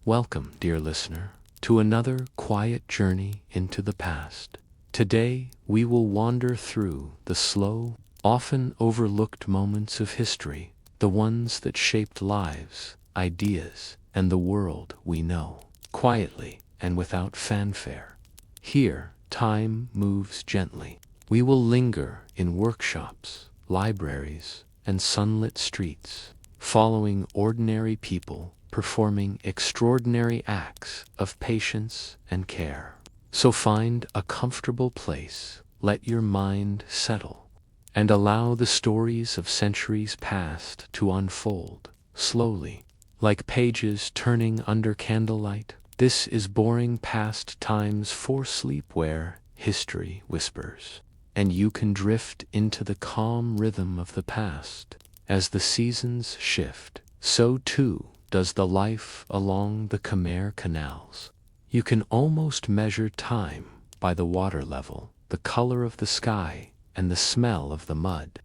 Welcome, dear listener, to another quiet journey into the past. Today, we will wander through the slow, often overlooked moments of history, the ones that shaped lives, ideas, and the world we know, quietly and without fanfare. Here, time moves gently. We will linger in workshops, libraries, and sunlit streets, following ordinary people performing extraordinary acts of patience and care. So find a comfortable place, let your mind settle, and allow the stories of centuries past to unfold, slowly, like pages turning under candlelight. This is boring past times for sleep where history whispers, and you can drift into the calm rhythm of the past. As the seasons shift, so too does the life along the Khmer Canals. You can almost measure time by the water level, the color of the sky, and the smell of the mud.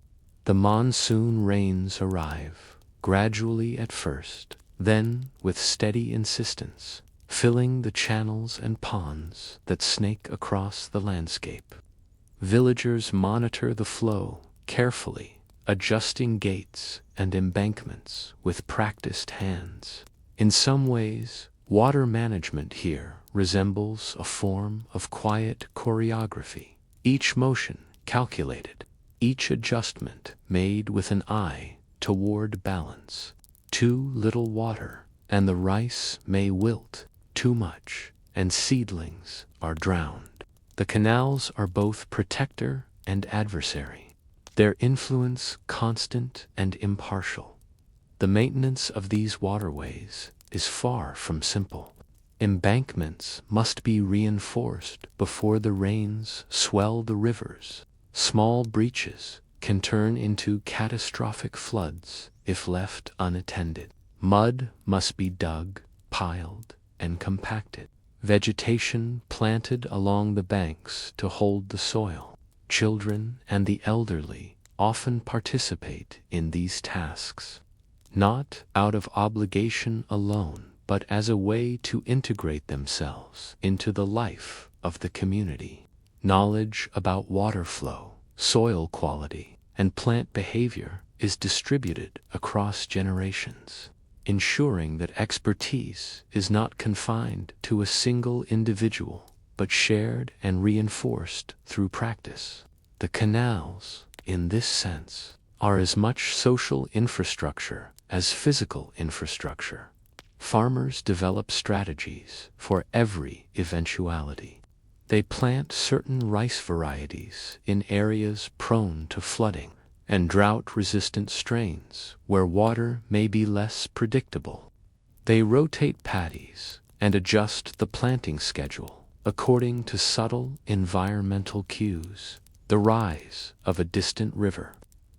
The monsoon rains arrive, gradually at first, then with steady insistence, filling the channels and ponds that snake across the landscape. Villagers monitor the flow carefully, adjusting gates and embankments with practiced hands. In some ways, water management here resembles a form of quiet choreography, each motion calculated, each adjustment made with an eye toward balance. Too little water, and the rice may wilt; too much, and seedlings are drowned. The canals are both protector and adversary, their influence constant and impartial. The maintenance of these waterways is far from simple. Embankments must be reinforced before the rains swell the rivers. Small breaches can turn into catastrophic floods if left unattended. Mud must be dug, piled, and compacted. Vegetation planted along the banks to hold the soil. Children and the elderly often participate in these tasks, not out of obligation alone, but as a way to integrate themselves into the life of the community. Knowledge about water flow, soil quality, and plant behavior is distributed across generations, ensuring that expertise is not confined to a single individual, but shared and reinforced through practice. The canals, in this sense, are as much social infrastructure as physical infrastructure. Farmers develop strategies for every eventuality. They plant certain rice varieties in areas prone to flooding, and drought-resistant strains where water may be less predictable. They rotate paddies and adjust the planting schedule according to subtle environmental cues, the rise of a distant river,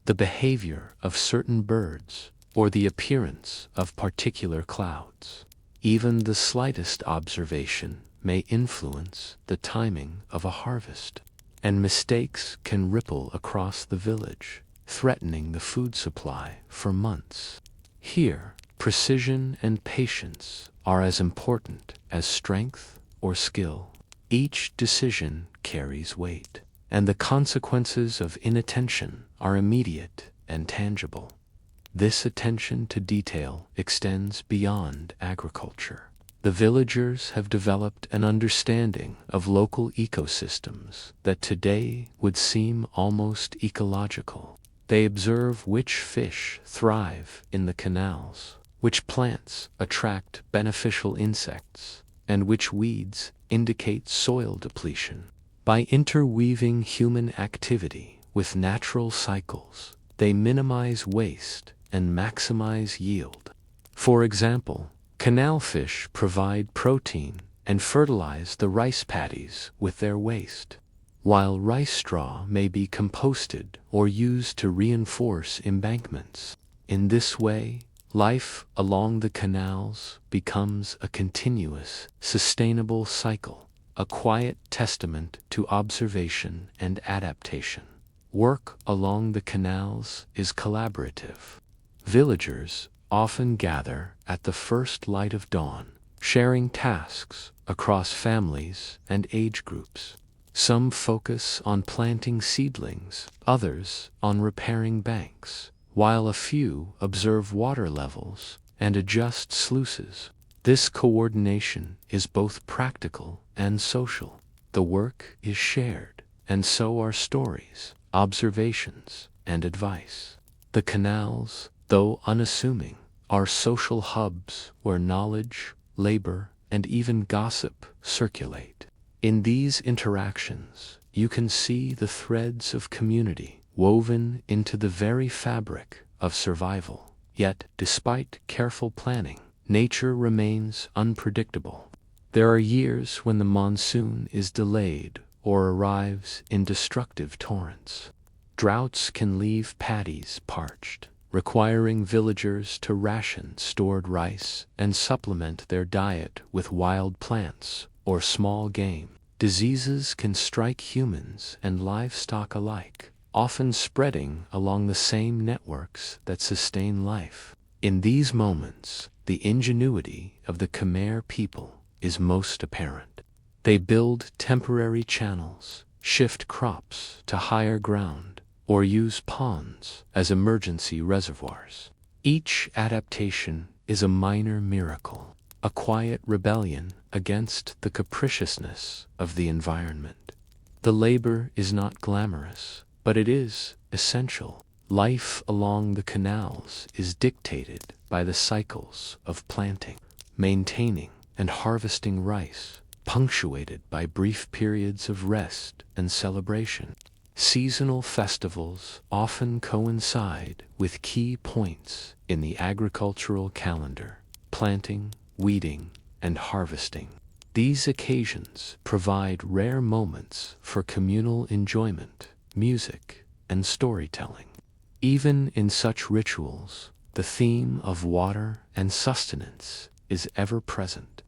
the behavior of certain birds, or the appearance of particular clouds. Even the slightest observation may influence the timing of a harvest, and mistakes can ripple across the village, threatening the food supply for months. Here, precision and patience are as important as strength or skill. Each decision carries weight, and the consequences of inattention are immediate and tangible. This attention to detail extends beyond agriculture. The villagers have developed an understanding of local ecosystems that today would seem almost ecological. They observe which fish thrive in the canals, which plants attract beneficial insects, and which weeds indicate soil depletion. By interweaving human activity with natural cycles, they minimize waste and maximize yield. For example, canal fish provide protein and fertilize the rice paddies with their waste, while rice straw may be composted or used to reinforce embankments. In this way, life along the canals becomes a continuous, sustainable cycle, a quiet testament to observation and adaptation. Work along the canals is collaborative. Villagers often gather at the first light of dawn, sharing tasks across families and age groups. Some focus on planting seedlings, others on repairing banks, while a few observe water levels and adjust sluices. This coordination is both practical and social. The work is shared, and so are stories, observations, and advice. The canals, though unassuming, are social hubs where knowledge, labor, and even gossip circulate. In these interactions, you can see the threads of community woven into the very fabric of survival. Yet, despite careful planning, nature remains unpredictable. There are years when the monsoon is delayed or arrives in destructive torrents. Droughts can leave paddies parched, requiring villagers to ration stored rice and supplement their diet with wild plants or small game. Diseases can strike humans and livestock alike, often spreading along the same networks that sustain life. In these moments, the ingenuity of the Khmer people is most apparent. They build temporary channels, shift crops to higher ground, or use ponds as emergency reservoirs. Each adaptation is a minor miracle, a quiet rebellion against the capriciousness of the environment. The labor is not glamorous, but it is essential. Life along the canals is dictated by the cycles of planting, maintaining, and harvesting rice, punctuated by brief periods of rest and celebration. Seasonal festivals often coincide with key points in the agricultural calendar: planting, weeding, and harvesting. These occasions provide rare moments for communal enjoyment, music, and storytelling. Even in such rituals, the theme of water and sustenance is ever present,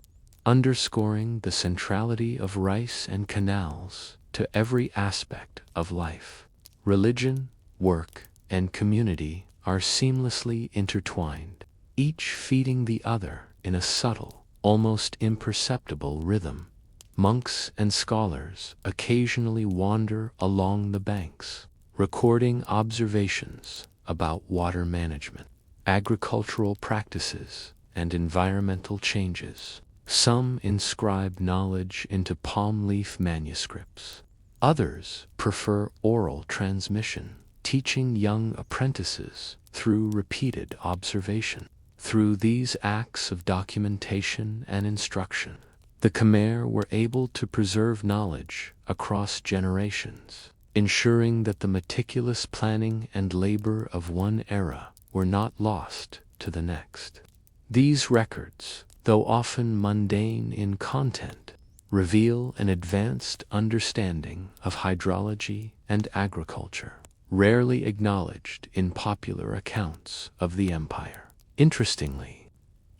underscoring the centrality of rice and canals to every aspect of life. Religion, work, and community are seamlessly intertwined, each feeding the other in a subtle, almost imperceptible rhythm. Monks and scholars occasionally wander along the banks, recording observations about water management, agricultural practices, and environmental changes. Some inscribe knowledge into palm leaf manuscripts. Others prefer oral transmission, teaching young apprentices through repeated observation. Through these acts of documentation and instruction, the Khmer were able to preserve knowledge across generations, ensuring that the meticulous planning and labor of one era were not lost to the next. These records, though often mundane in content, reveal an advanced understanding of hydrology and agriculture, rarely acknowledged in popular accounts of the empire. Interestingly,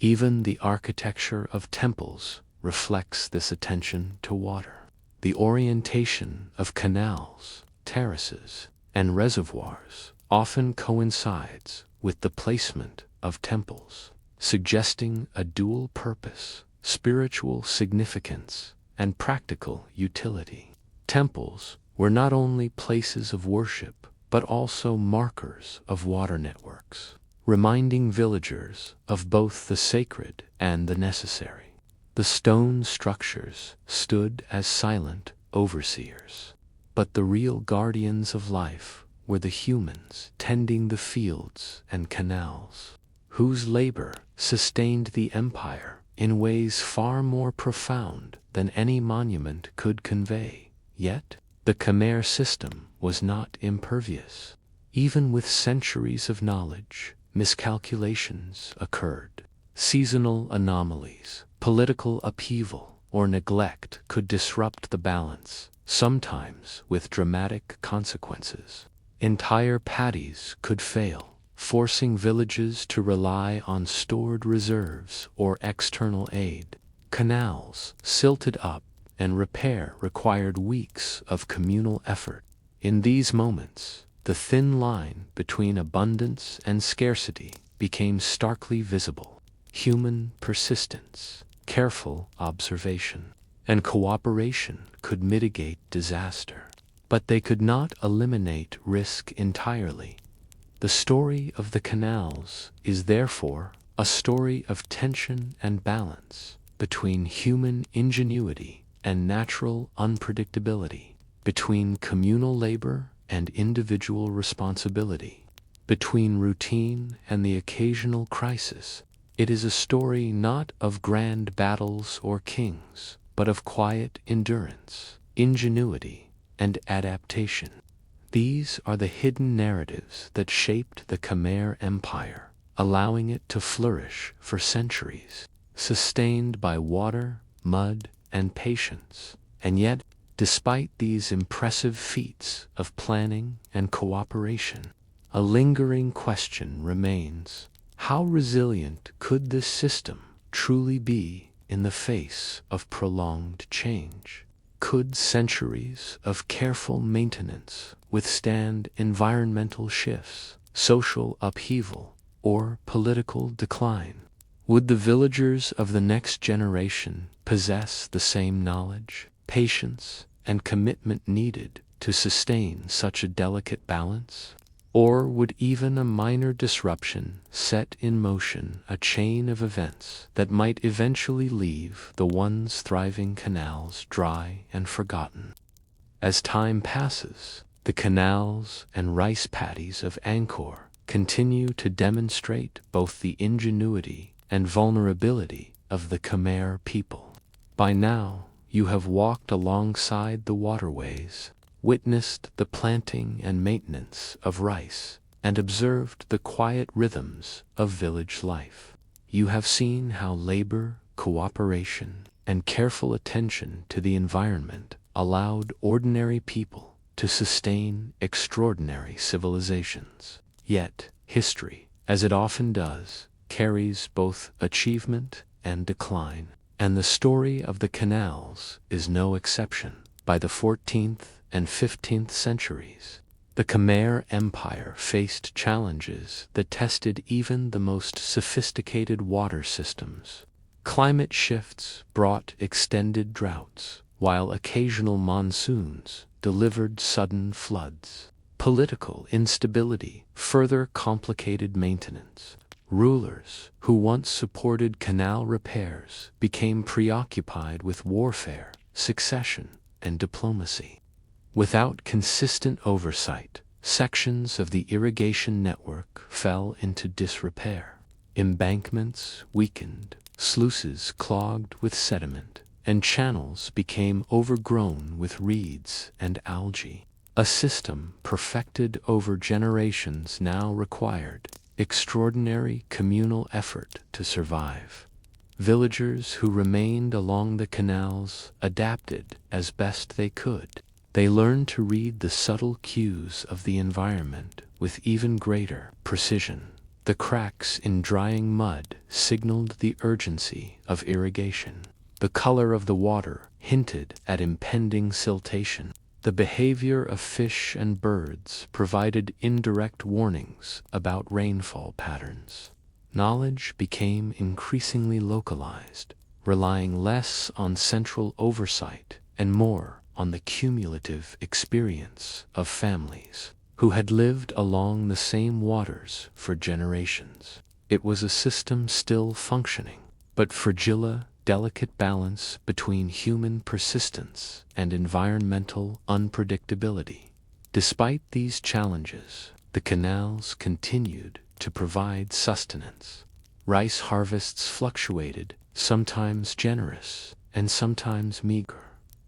even the architecture of temples reflects this attention to water. The orientation of canals, terraces, and reservoirs often coincides with the placement of temples, suggesting a dual purpose: spiritual significance and practical utility. Temples were not only places of worship, but also markers of water networks, reminding villagers of both the sacred and the necessary. The stone structures stood as silent overseers, but the real guardians of life were the humans tending the fields and canals, whose labor sustained the empire in ways far more profound than any monument could convey. Yet, the Khmer system was not impervious. Even with centuries of knowledge, miscalculations occurred. Seasonal anomalies, political upheaval, or neglect could disrupt the balance, sometimes with dramatic consequences. Entire paddies could fail, forcing villages to rely on stored reserves or external aid. Canals silted up, and repair required weeks of communal effort. In these moments, the thin line between abundance and scarcity became starkly visible. Human persistence, careful observation, and cooperation could mitigate disaster. But they could not eliminate risk entirely. The story of the canals is therefore a story of tension and balance between human ingenuity and natural unpredictability, between communal labor and individual responsibility, between routine and the occasional crisis. It is a story not of grand battles or kings, but of quiet endurance, ingenuity, and adaptation. These are the hidden narratives that shaped the Khmer Empire, allowing it to flourish for centuries, sustained by water, mud, and patience. And yet, despite these impressive feats of planning and cooperation, a lingering question remains: how resilient could this system truly be in the face of prolonged change? Could centuries of careful maintenance withstand environmental shifts, social upheaval, or political decline? Would the villagers of the next generation possess the same knowledge, patience, and commitment needed to sustain such a delicate balance? Or would even a minor disruption set in motion a chain of events that might eventually leave the once thriving canals dry and forgotten? As time passes, the canals and rice paddies of Angkor continue to demonstrate both the ingenuity and vulnerability of the Khmer people. By now, you have walked alongside the waterways, witnessed the planting and maintenance of rice, and observed the quiet rhythms of village life. You have seen how labor, cooperation, and careful attention to the environment allowed ordinary people to sustain extraordinary civilizations. Yet, history, as it often does, carries both achievement and decline, and the story of the canals is no exception. By the 14th and 15th centuries, the Khmer Empire faced challenges that tested even the most sophisticated water systems. Climate shifts brought extended droughts, while occasional monsoons delivered sudden floods. Political instability further complicated maintenance. Rulers who once supported canal repairs became preoccupied with warfare, succession, and diplomacy. Without consistent oversight, sections of the irrigation network fell into disrepair. Embankments weakened, sluices clogged with sediment, and channels became overgrown with reeds and algae. A system perfected over generations now required extraordinary communal effort to survive. Villagers who remained along the canals adapted as best they could. They learned to read the subtle cues of the environment with even greater precision. The cracks in drying mud signaled the urgency of irrigation. The color of the water hinted at impending siltation. The behavior of fish and birds provided indirect warnings about rainfall patterns. Knowledge became increasingly localized, relying less on central oversight and more on the cumulative experience of families who had lived along the same waters for generations. It was a system still functioning, but fragile, delicate balance between human persistence and environmental unpredictability. Despite these challenges, the canals continued to provide sustenance. Rice harvests fluctuated, sometimes generous and sometimes meager.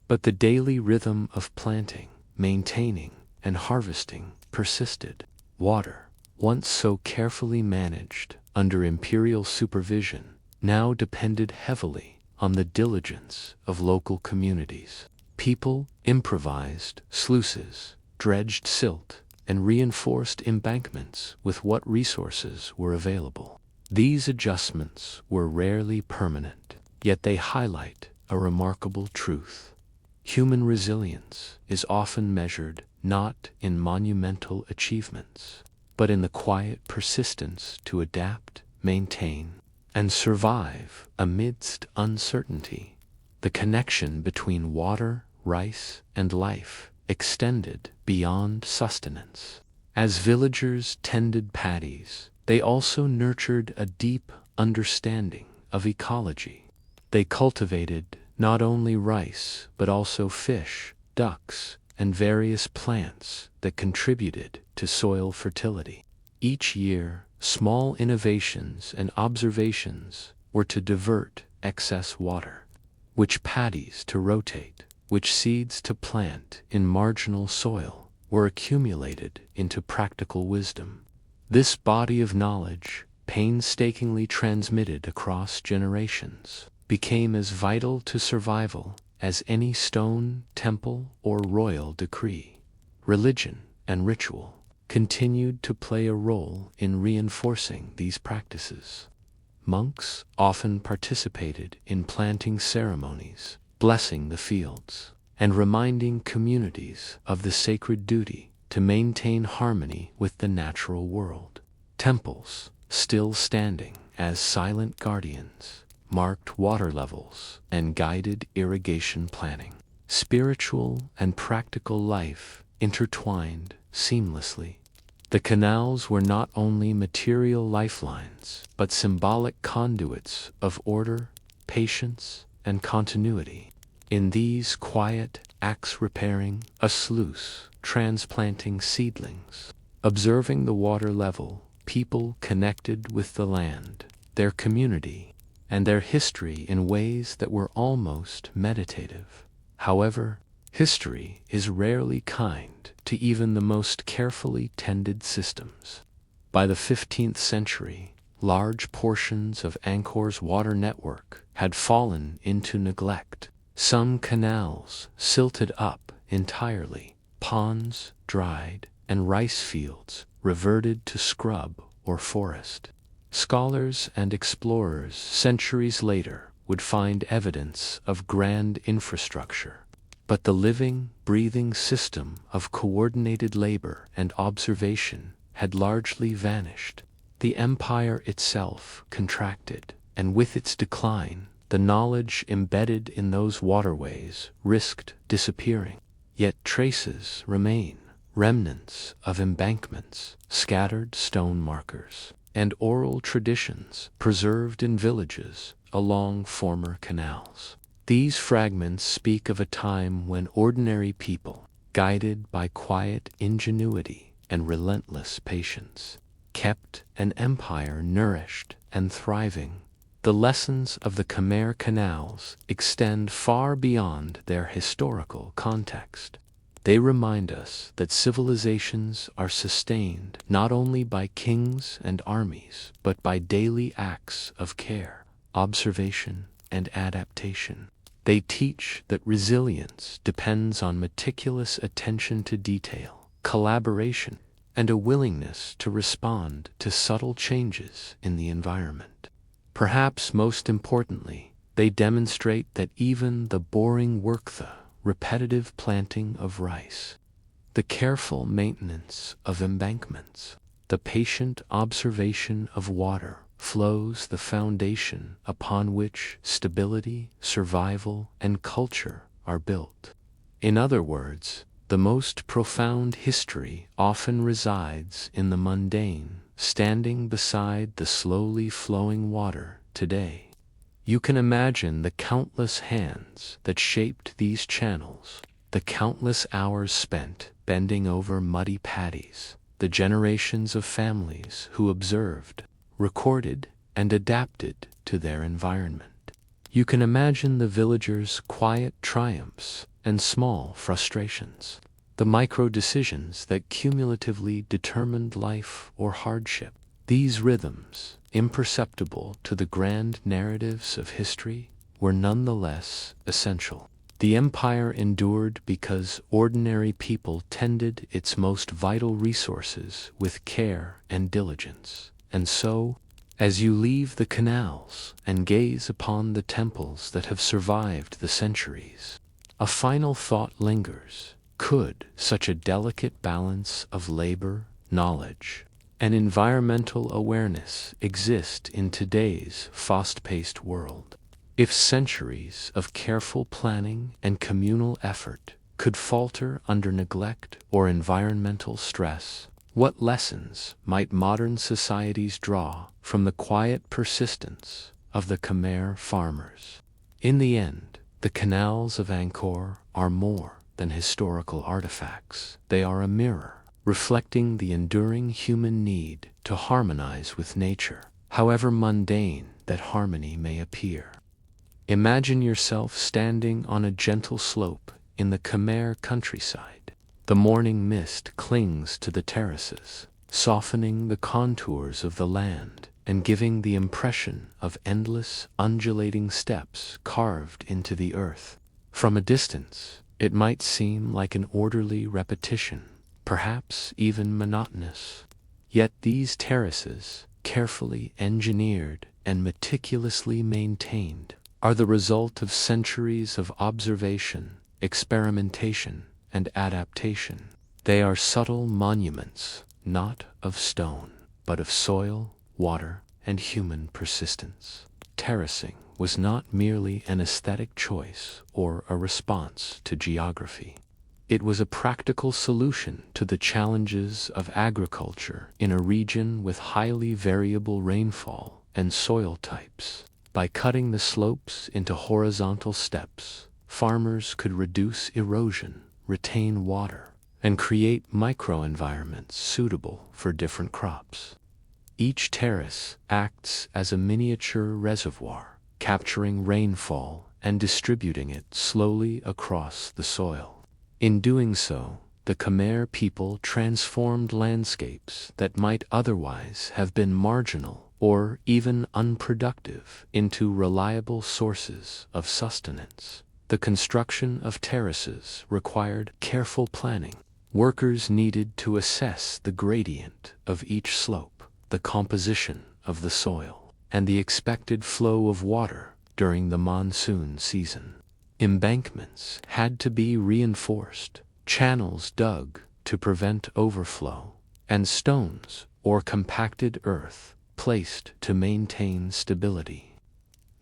But the daily rhythm of planting, maintaining, and harvesting persisted. Water, once so carefully managed under imperial supervision, now depended heavily on the diligence of local communities. People improvised sluices, dredged silt, and reinforced embankments with what resources were available. These adjustments were rarely permanent, yet they highlight a remarkable truth. Human resilience is often measured not in monumental achievements, but in the quiet persistence to adapt, maintain, and survive amidst uncertainty. The connection between water, rice, and life extended beyond sustenance. As villagers tended paddies, they also nurtured a deep understanding of ecology. They cultivated not only rice, but also fish, ducks, and various plants that contributed to soil fertility. Each year, small innovations and observations were to divert excess water, which paddies to rotate, which seeds to plant in marginal soil, were accumulated into practical wisdom. This body of knowledge, painstakingly transmitted across generations, became as vital to survival as any stone, temple, or royal decree. Religion and ritual continued to play a role in reinforcing these practices. Monks often participated in planting ceremonies, blessing the fields, and reminding communities of the sacred duty to maintain harmony with the natural world. Temples, still standing as silent guardians, marked water levels and guided irrigation planning. Spiritual and practical life intertwined seamlessly. The canals were not only material lifelines, but symbolic conduits of order, patience, and continuity. In these quiet acts, repairing a sluice, transplanting seedlings, observing the water level, people connected with the land, their community, and their history in ways that were almost meditative. However, history is rarely kind to even the most carefully tended systems. By the 15th century, large portions of Angkor's water network had fallen into neglect. Some canals silted up entirely, ponds dried, and rice fields reverted to scrub or forest. Scholars and explorers centuries later would find evidence of grand infrastructure, but the living, breathing system of coordinated labor and observation had largely vanished. The empire itself contracted, and with its decline, the knowledge embedded in those waterways risked disappearing. Yet traces remain, remnants of embankments, scattered stone markers, and oral traditions preserved in villages along former canals. These fragments speak of a time when ordinary people, guided by quiet ingenuity and relentless patience, kept an empire nourished and thriving. The lessons of the Khmer Canals extend far beyond their historical context. They remind us that civilizations are sustained not only by kings and armies, but by daily acts of care, observation, and adaptation. They teach that resilience depends on meticulous attention to detail, collaboration, and a willingness to respond to subtle changes in the environment. Perhaps most importantly, they demonstrate that even the boring work, the repetitive planting of rice, the careful maintenance of embankments, the patient observation of water, flows the foundation upon which stability, survival, and culture are built. In other words, the most profound history often resides in the mundane, standing beside the slowly flowing water today. You can imagine the countless hands that shaped these channels, the countless hours spent bending over muddy paddies, the generations of families who observed, recorded, and adapted to their environment. You can imagine the villagers' quiet triumphs and small frustrations, the micro-decisions that cumulatively determined life or hardship. These rhythms, imperceptible to the grand narratives of history, were nonetheless essential. The empire endured because ordinary people tended its most vital resources with care and diligence. And so, as you leave the canals and gaze upon the temples that have survived the centuries, a final thought lingers. Could such a delicate balance of labor, knowledge, and environmental awareness exist in today's fast-paced world. If centuries of careful planning and communal effort could falter under neglect or environmental stress, what lessons might modern societies draw from the quiet persistence of the Khmer farmers? In the end, the canals of Angkor are more than historical artifacts. They are a mirror, reflecting the enduring human need to harmonize with nature, however mundane that harmony may appear. Imagine yourself standing on a gentle slope in the Khmer countryside. The morning mist clings to the terraces, softening the contours of the land and giving the impression of endless, undulating steps carved into the earth. From a distance, it might seem like an orderly repetition, perhaps even monotonous. Yet these terraces, carefully engineered and meticulously maintained, are the result of centuries of observation, experimentation, and adaptation. They are subtle monuments, not of stone, but of soil, water, and human persistence. Terracing was not merely an aesthetic choice or a response to geography. It was a practical solution to the challenges of agriculture in a region with highly variable rainfall and soil types. By cutting the slopes into horizontal steps, farmers could reduce erosion, retain water, and create microenvironments suitable for different crops. Each terrace acts as a miniature reservoir, capturing rainfall and distributing it slowly across the soil. In doing so, the Khmer people transformed landscapes that might otherwise have been marginal or even unproductive into reliable sources of sustenance. The construction of terraces required careful planning. Workers needed to assess the gradient of each slope, the composition of the soil, and the expected flow of water during the monsoon season. Embankments had to be reinforced, channels dug to prevent overflow, and stones or compacted earth placed to maintain stability.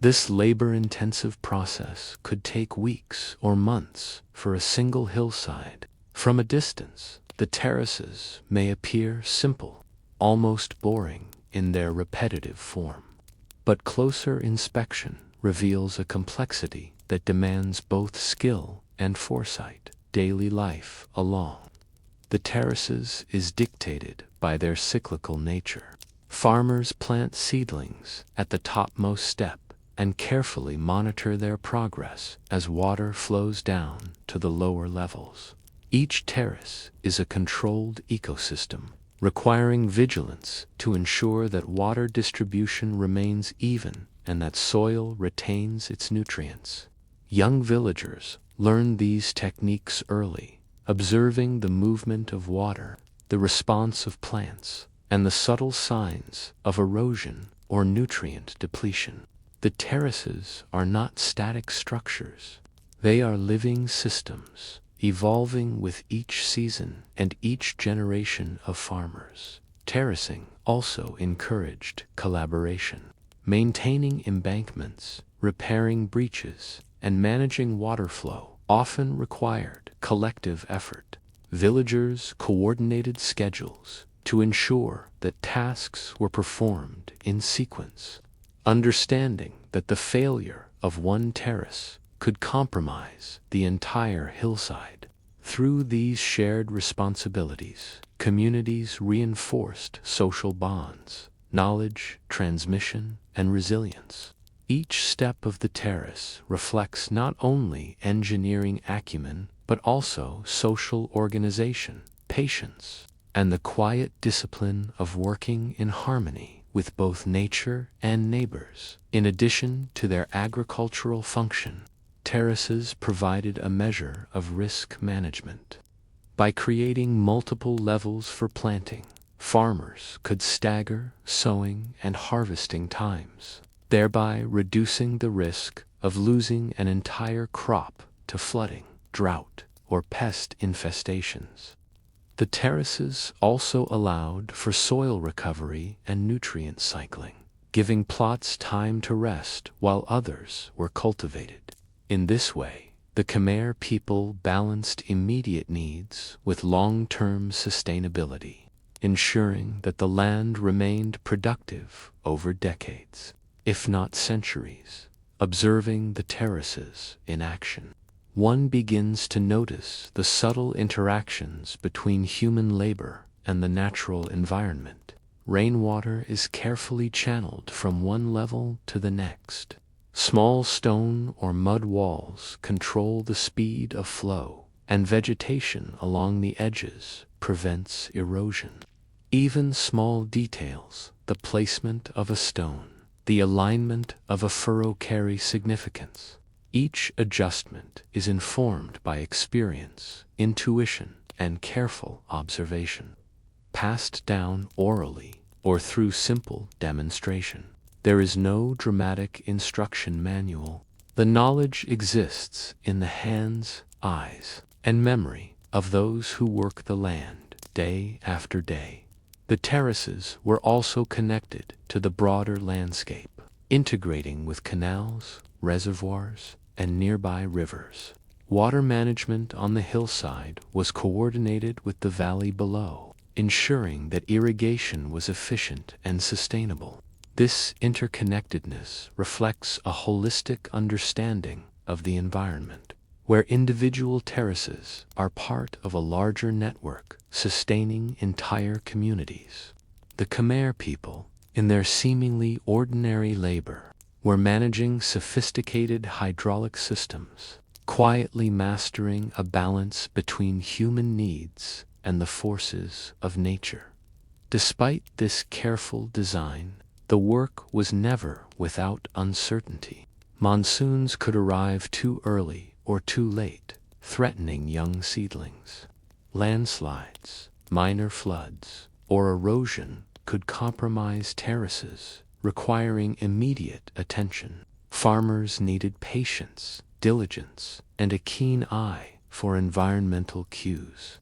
This labor-intensive process could take weeks or months for a single hillside. From a distance, the terraces may appear simple, almost boring in their repetitive form. But closer inspection reveals a complexity that demands both skill and foresight. Daily life along the terraces is dictated by their cyclical nature. Farmers plant seedlings at the topmost step and carefully monitor their progress as water flows down to the lower levels. Each terrace is a controlled ecosystem, requiring vigilance to ensure that water distribution remains even and that soil retains its nutrients. Young villagers learn these techniques early, observing the movement of water, the response of plants, and the subtle signs of erosion or nutrient depletion. The terraces are not static structures. They are living systems, evolving with each season and each generation of farmers. Terracing also encouraged collaboration. Maintaining embankments, repairing breaches, and managing water flow often required collective effort. Villagers coordinated schedules to ensure that tasks were performed in sequence, understanding that the failure of one terrace could compromise the entire hillside. Through these shared responsibilities, communities reinforced social bonds, knowledge transmission, and resilience. Each step of the terrace reflects not only engineering acumen, but also social organization, patience, and the quiet discipline of working in harmony with both nature and neighbors. In addition to their agricultural function, terraces provided a measure of risk management. By creating multiple levels for planting, farmers could stagger sowing and harvesting times, thereby reducing the risk of losing an entire crop to flooding, drought, or pest infestations. The terraces also allowed for soil recovery and nutrient cycling, giving plots time to rest while others were cultivated. In this way, the Khmer people balanced immediate needs with long-term sustainability, ensuring that the land remained productive over decades, if not centuries. Observing the terraces in action, one begins to notice the subtle interactions between human labor and the natural environment. Rainwater is carefully channeled from one level to the next. Small stone or mud walls control the speed of flow, and vegetation along the edges prevents erosion. Even small details, the placement of a stone, the alignment of a furrow, carry significance. Each adjustment is informed by experience, intuition, and careful observation, passed down orally or through simple demonstration. There is no dramatic instruction manual. The knowledge exists in the hands, eyes, and memory of those who work the land day after day. The terraces were also connected to the broader landscape, integrating with canals, reservoirs, and nearby rivers. Water management on the hillside was coordinated with the valley below, ensuring that irrigation was efficient and sustainable. This interconnectedness reflects a holistic understanding of the environment, where individual terraces are part of a larger network sustaining entire communities. The Khmer people, in their seemingly ordinary labor, were managing sophisticated hydraulic systems, quietly mastering a balance between human needs and the forces of nature. Despite this careful design, the work was never without uncertainty. Monsoons could arrive too early or too late, threatening young seedlings. Landslides, minor floods, or erosion could compromise terraces, requiring immediate attention. Farmers needed patience, diligence, and a keen eye for environmental cues.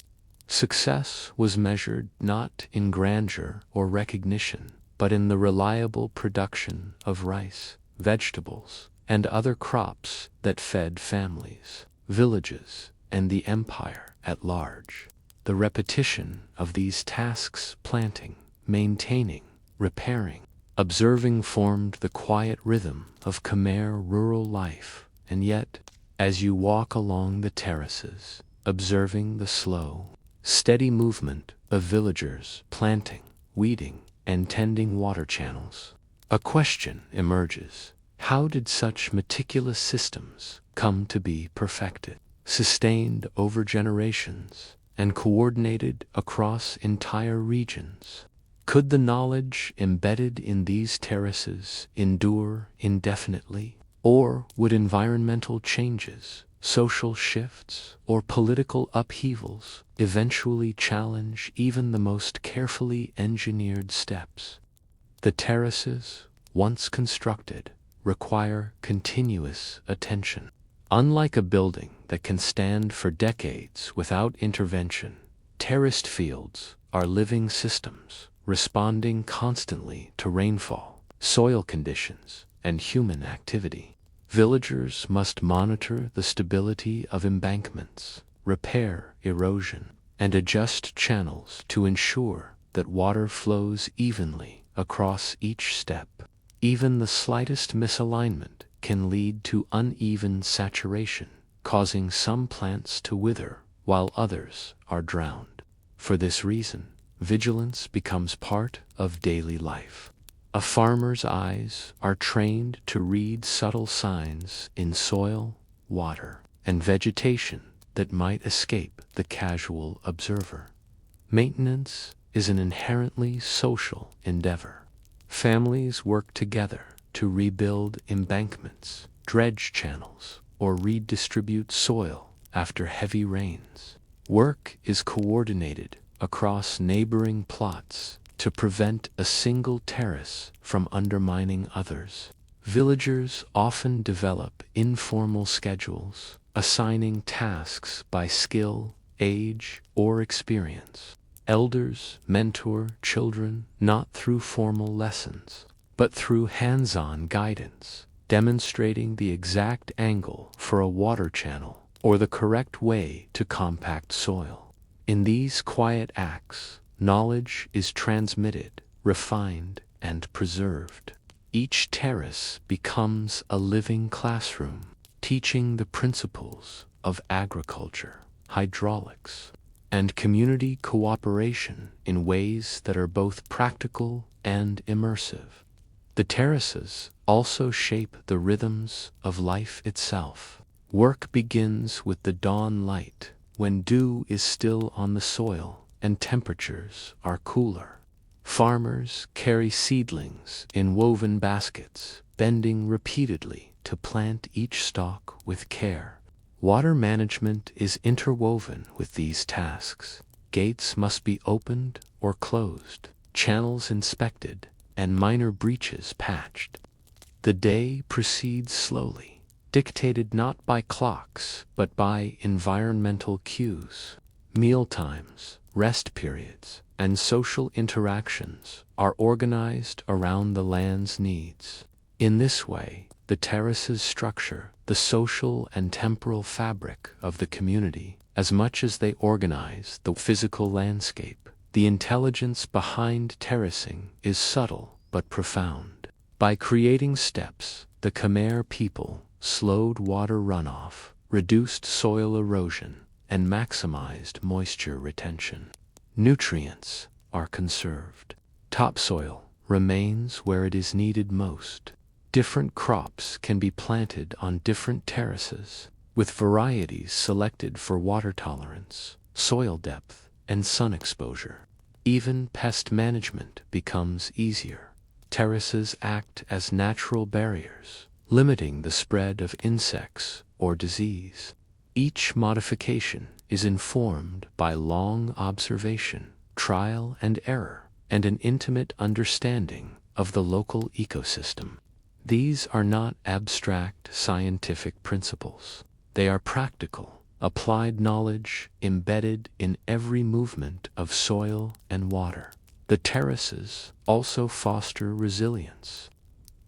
Success was measured not in grandeur or recognition, but in the reliable production of rice, vegetables, and other crops that fed families, villages, and the empire at large. The repetition of these tasks, planting, maintaining, repairing, observing, formed the quiet rhythm of Khmer rural life. And yet, as you walk along the terraces, observing the slow, steady movement of villagers planting, weeding, and tending water channels, a question emerges. How did such meticulous systems come to be perfected, sustained over generations, and coordinated across entire regions? Could the knowledge embedded in these terraces endure indefinitely? Or would environmental changes, social shifts, or political upheavals eventually challenge even the most carefully engineered steps? The terraces, once constructed, require continuous attention. Unlike a building that can stand for decades without intervention, terraced fields are living systems, responding constantly to rainfall, soil conditions, and human activity. Villagers must monitor the stability of embankments, repair erosion, and adjust channels to ensure that water flows evenly across each step. Even the slightest misalignment can lead to uneven saturation, causing some plants to wither while others are drowned. For this reason, vigilance becomes part of daily life. A farmer's eyes are trained to read subtle signs in soil, water, and vegetation that might escape the casual observer. Maintenance is an inherently social endeavor. Families work together to rebuild embankments, dredge channels, or redistribute soil after heavy rains. Work is coordinated across neighboring plots to prevent a single terrace from undermining others. Villagers often develop informal schedules, assigning tasks by skill, age, or experience. Elders mentor children not through formal lessons, but through hands-on guidance, demonstrating the exact angle for a water channel or the correct way to compact soil. In these quiet acts, knowledge is transmitted, refined, and preserved. Each terrace becomes a living classroom, teaching the principles of agriculture, hydraulics, and community cooperation in ways that are both practical and immersive. The terraces also shape the rhythms of life itself. Work begins with the dawn light, when dew is still on the soil and temperatures are cooler. Farmers carry seedlings in woven baskets, bending repeatedly to plant each stalk with care. Water management is interwoven with these tasks. Gates must be opened or closed, channels inspected, and minor breaches patched. The day proceeds slowly, dictated not by clocks but by environmental cues. Mealtimes, rest periods, and social interactions are organized around the land's needs. In this way, the terraces structure the social and temporal fabric of the community as much as they organize the physical landscape. The intelligence behind terracing is subtle but profound. By creating steps, the Khmer people slowed water runoff, reduced soil erosion, and maximized moisture retention. Nutrients are conserved. Topsoil remains where it is needed most. Different crops can be planted on different terraces, with varieties selected for water tolerance, soil depth, and sun exposure. Even pest management becomes easier. Terraces act as natural barriers, limiting the spread of insects or disease. Each modification is informed by long observation, trial and error, and an intimate understanding of the local ecosystem. These are not abstract scientific principles. They are practical, applied knowledge embedded in every movement of soil and water. The terraces also foster resilience.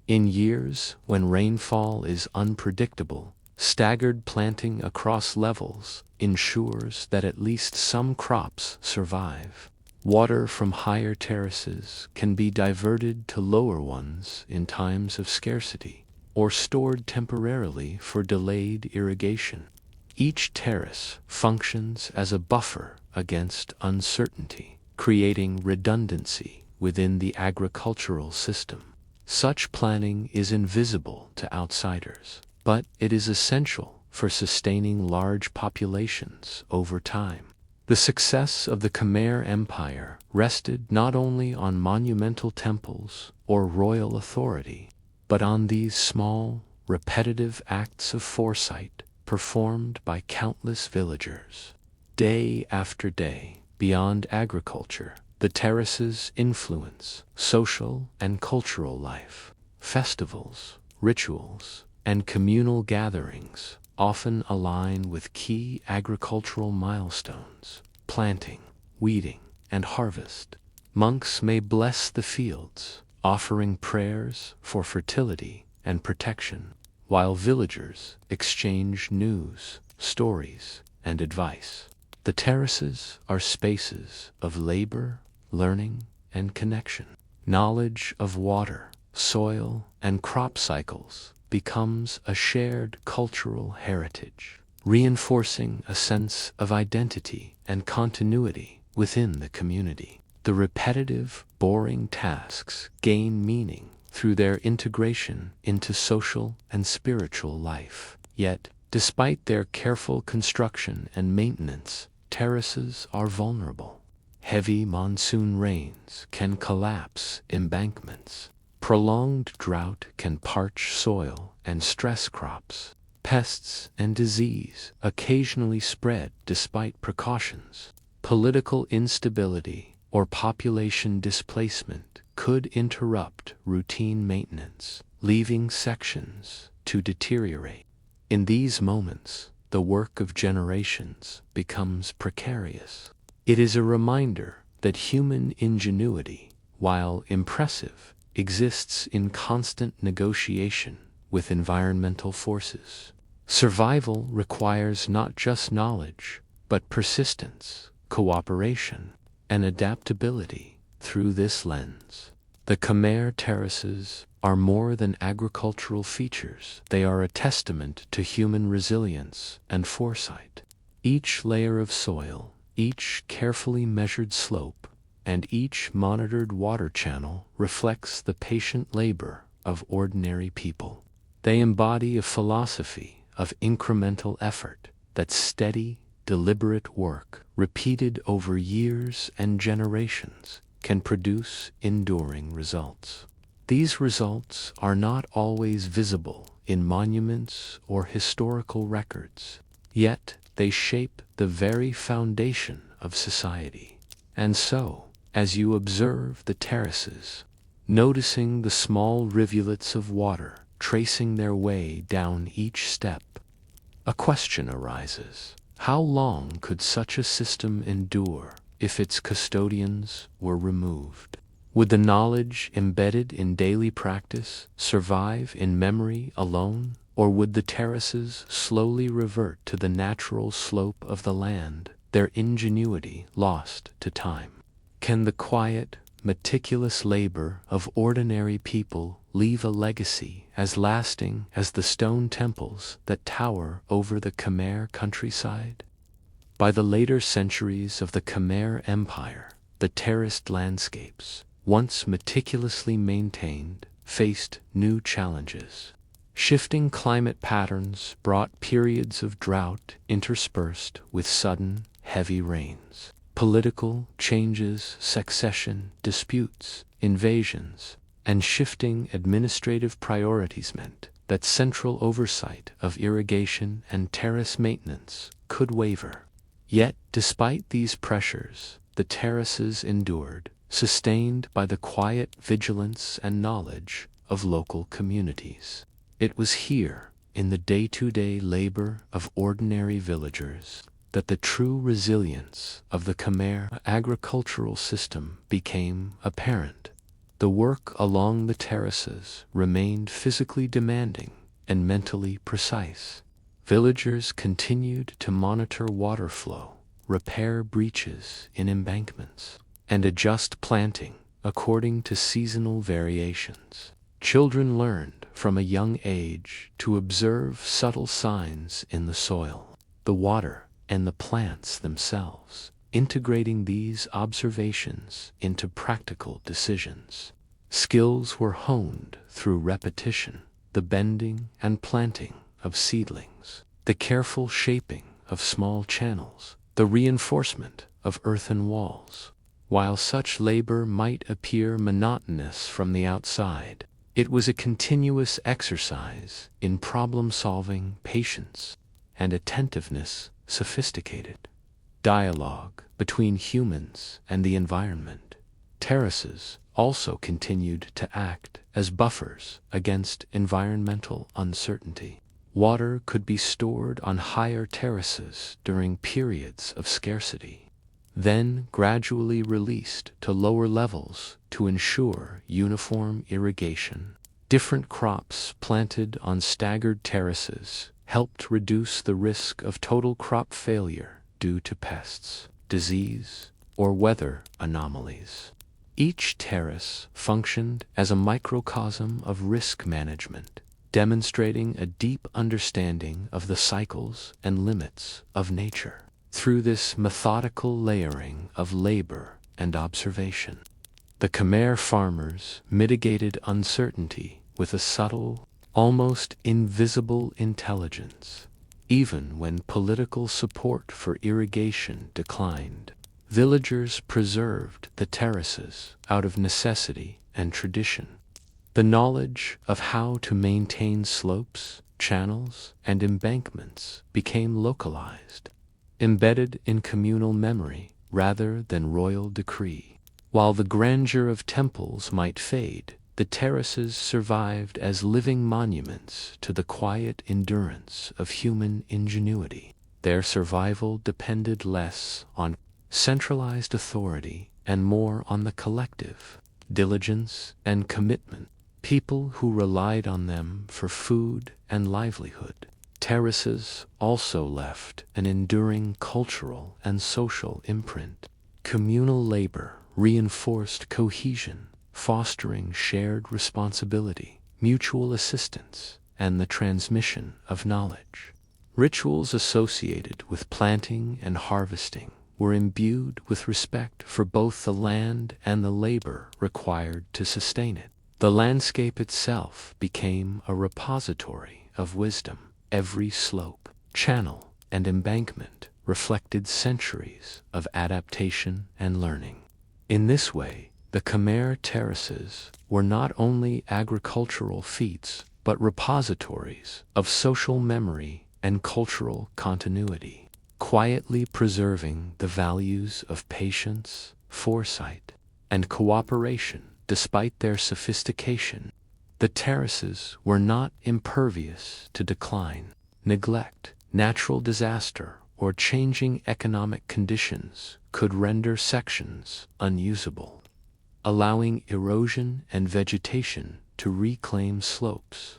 In years when rainfall is unpredictable, staggered planting across levels ensures that at least some crops survive. Water from higher terraces can be diverted to lower ones in times of scarcity, or stored temporarily for delayed irrigation. Each terrace functions as a buffer against uncertainty, creating redundancy within the agricultural system. Such planning is invisible to outsiders, but it is essential for sustaining large populations over time. The success of the Khmer Empire rested not only on monumental temples or royal authority, but on these small, repetitive acts of foresight performed by countless villagers. Day after day, beyond agriculture, the terraces influence social and cultural life. Festivals, rituals, and communal gatherings often align with key agricultural milestones: planting, weeding, and harvest. Monks may bless the fields, offering prayers for fertility and protection, while villagers exchange news, stories, and advice. The terraces are spaces of labor, learning, and connection. Knowledge of water, soil, and crop cycles becomes a shared cultural heritage, reinforcing a sense of identity and continuity within the community. The repetitive, boring tasks gain meaning through their integration into social and spiritual life. Yet, despite their careful construction and maintenance, terraces are vulnerable. Heavy monsoon rains can collapse embankments. Prolonged drought can parch soil and stress crops. Pests and disease occasionally spread despite precautions. Political instability or population displacement could interrupt routine maintenance, leaving sections to deteriorate. In these moments, the the work of generations becomes precarious. It is a reminder that human ingenuity, while impressive, exists in constant negotiation with environmental forces. Survival requires not just knowledge, but persistence, cooperation, and adaptability. Through this lens, the Khmer terraces are more than agricultural features. They are a testament to human resilience and foresight. Each layer of soil, each carefully measured slope, and each monitored water channel reflects the patient labor of ordinary people. They embody a philosophy of incremental effort, that steady, deliberate work, repeated over years and generations, can produce enduring results. These results are not always visible in monuments or historical records, yet they shape the very foundation of society. And so, as you observe the terraces, noticing the small rivulets of water tracing their way down each step, a question arises. How long could such a system endure if its custodians were removed? Would the knowledge embedded in daily practice survive in memory alone, or would the terraces slowly revert to the natural slope of the land, their ingenuity lost to time? Can the quiet, meticulous labor of ordinary people leave a legacy as lasting as the stone temples that tower over the Khmer countryside? By the later centuries of the Khmer Empire, the terraced landscapes, once meticulously maintained, faced new challenges. Shifting climate patterns brought periods of drought interspersed with sudden, heavy rains. Political changes, succession disputes, invasions, and shifting administrative priorities meant that central oversight of irrigation and terrace maintenance could waver. Yet, despite these pressures, the terraces endured, sustained by the quiet vigilance and knowledge of local communities. It was here, in the day-to-day labor of ordinary villagers, that the true resilience of the Khmer agricultural system became apparent. The work along the terraces remained physically demanding and mentally precise. Villagers continued to monitor water flow, repair breaches in embankments, and adjust planting according to seasonal variations. Children learned from a young age to observe subtle signs in the soil, the water, and the plants themselves, integrating these observations into practical decisions. Skills were honed through repetition, the bending and planting of seedlings, the careful shaping of small channels, the reinforcement of earthen walls. While such labor might appear monotonous from the outside, it was a continuous exercise in problem-solving, patience, and attentiveness sophisticated. Dialogue between humans and the environment. Terraces also continued to act as buffers against environmental uncertainty. Water could be stored on higher terraces during periods of scarcity, then gradually released to lower levels to ensure uniform irrigation. Different crops planted on staggered terraces helped reduce the risk of total crop failure due to pests, disease, or weather anomalies. Each terrace functioned as a microcosm of risk management, demonstrating a deep understanding of the cycles and limits of nature. Through this methodical layering of labor and observation, the Khmer farmers mitigated uncertainty with a subtle, almost invisible intelligence. Even when political support for irrigation declined, villagers preserved the terraces out of necessity and tradition. The knowledge of how to maintain slopes, channels, and embankments became localized, embedded in communal memory rather than royal decree. While the grandeur of temples might fade, the terraces survived as living monuments to the quiet endurance of human ingenuity. Their survival depended less on centralized authority and more on the collective diligence and commitment, people who relied on them for food and livelihood. Terraces also left an enduring cultural and social imprint. Communal labor reinforced cohesion, fostering shared responsibility, mutual assistance, and the transmission of knowledge. Rituals associated with planting and harvesting were imbued with respect for both the land and the labor required to sustain it. The landscape itself became a repository of wisdom. Every slope, channel, and embankment reflected centuries of adaptation and learning. In this way, the Khmer terraces were not only agricultural feats, but repositories of social memory and cultural continuity, quietly preserving the values of patience, foresight, and cooperation despite their sophistication. The terraces were not impervious to decline, neglect, natural disaster, or changing economic conditions could render sections unusable, allowing erosion and vegetation to reclaim slopes.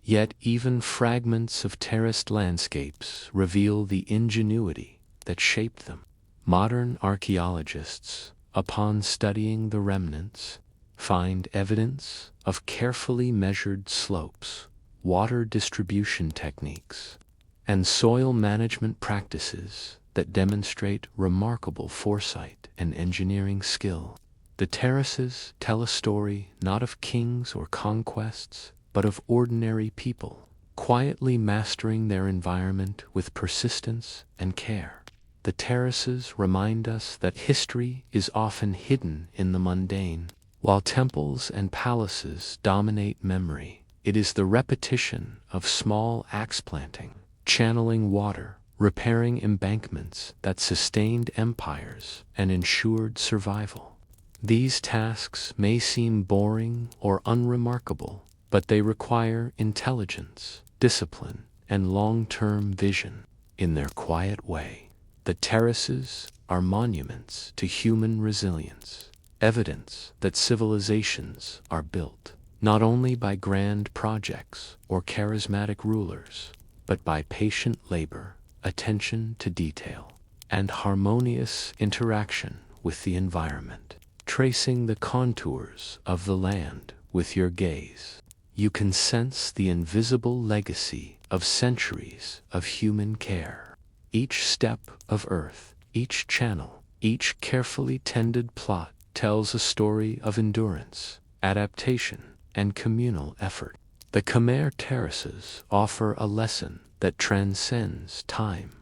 Yet even fragments of terraced landscapes reveal the ingenuity that shaped them. Modern archaeologists, upon studying the remnants, find evidence of carefully measured slopes, water distribution techniques, and soil management practices that demonstrate remarkable foresight and engineering skill. The terraces tell a story not of kings or conquests, but of ordinary people, quietly mastering their environment with persistence and care. The terraces remind us that history is often hidden in the mundane. While temples and palaces dominate memory, it is the repetition of small axe planting, channeling water, repairing embankments that sustained empires and ensured survival. These tasks may seem boring or unremarkable, but they require intelligence, discipline, and long-term vision. In their quiet way, the terraces are monuments to human resilience, evidence that civilizations are built not only by grand projects or charismatic rulers, but by patient labor, attention to detail, and harmonious interaction with the environment. Tracing the contours of the land with your gaze, you can sense the invisible legacy of centuries of human care. Each step of earth, each channel, each carefully tended plot tells a story of endurance, adaptation, and communal effort. The Khmer terraces offer a lesson that transcends time.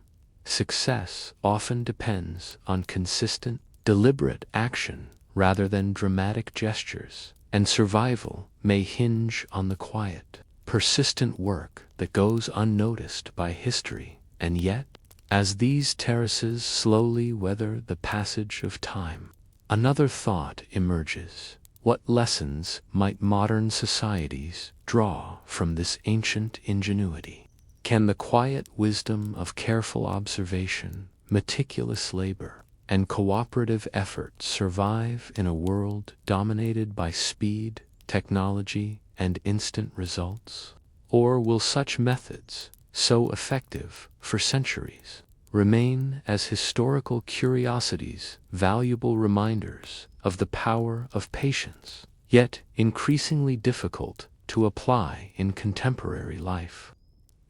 Success often depends on consistent, deliberate action rather than dramatic gestures, and survival may hinge on the quiet, persistent work that goes unnoticed by history. And yet, as these terraces slowly weather the passage of time, another thought emerges. What lessons might modern societies draw from this ancient ingenuity? Can the quiet wisdom of careful observation, meticulous labor, and cooperative effort survive in a world dominated by speed, technology, and instant results? Or will such methods, so effective for centuries, remain as historical curiosities, valuable reminders of the power of patience, yet increasingly difficult to apply in contemporary life?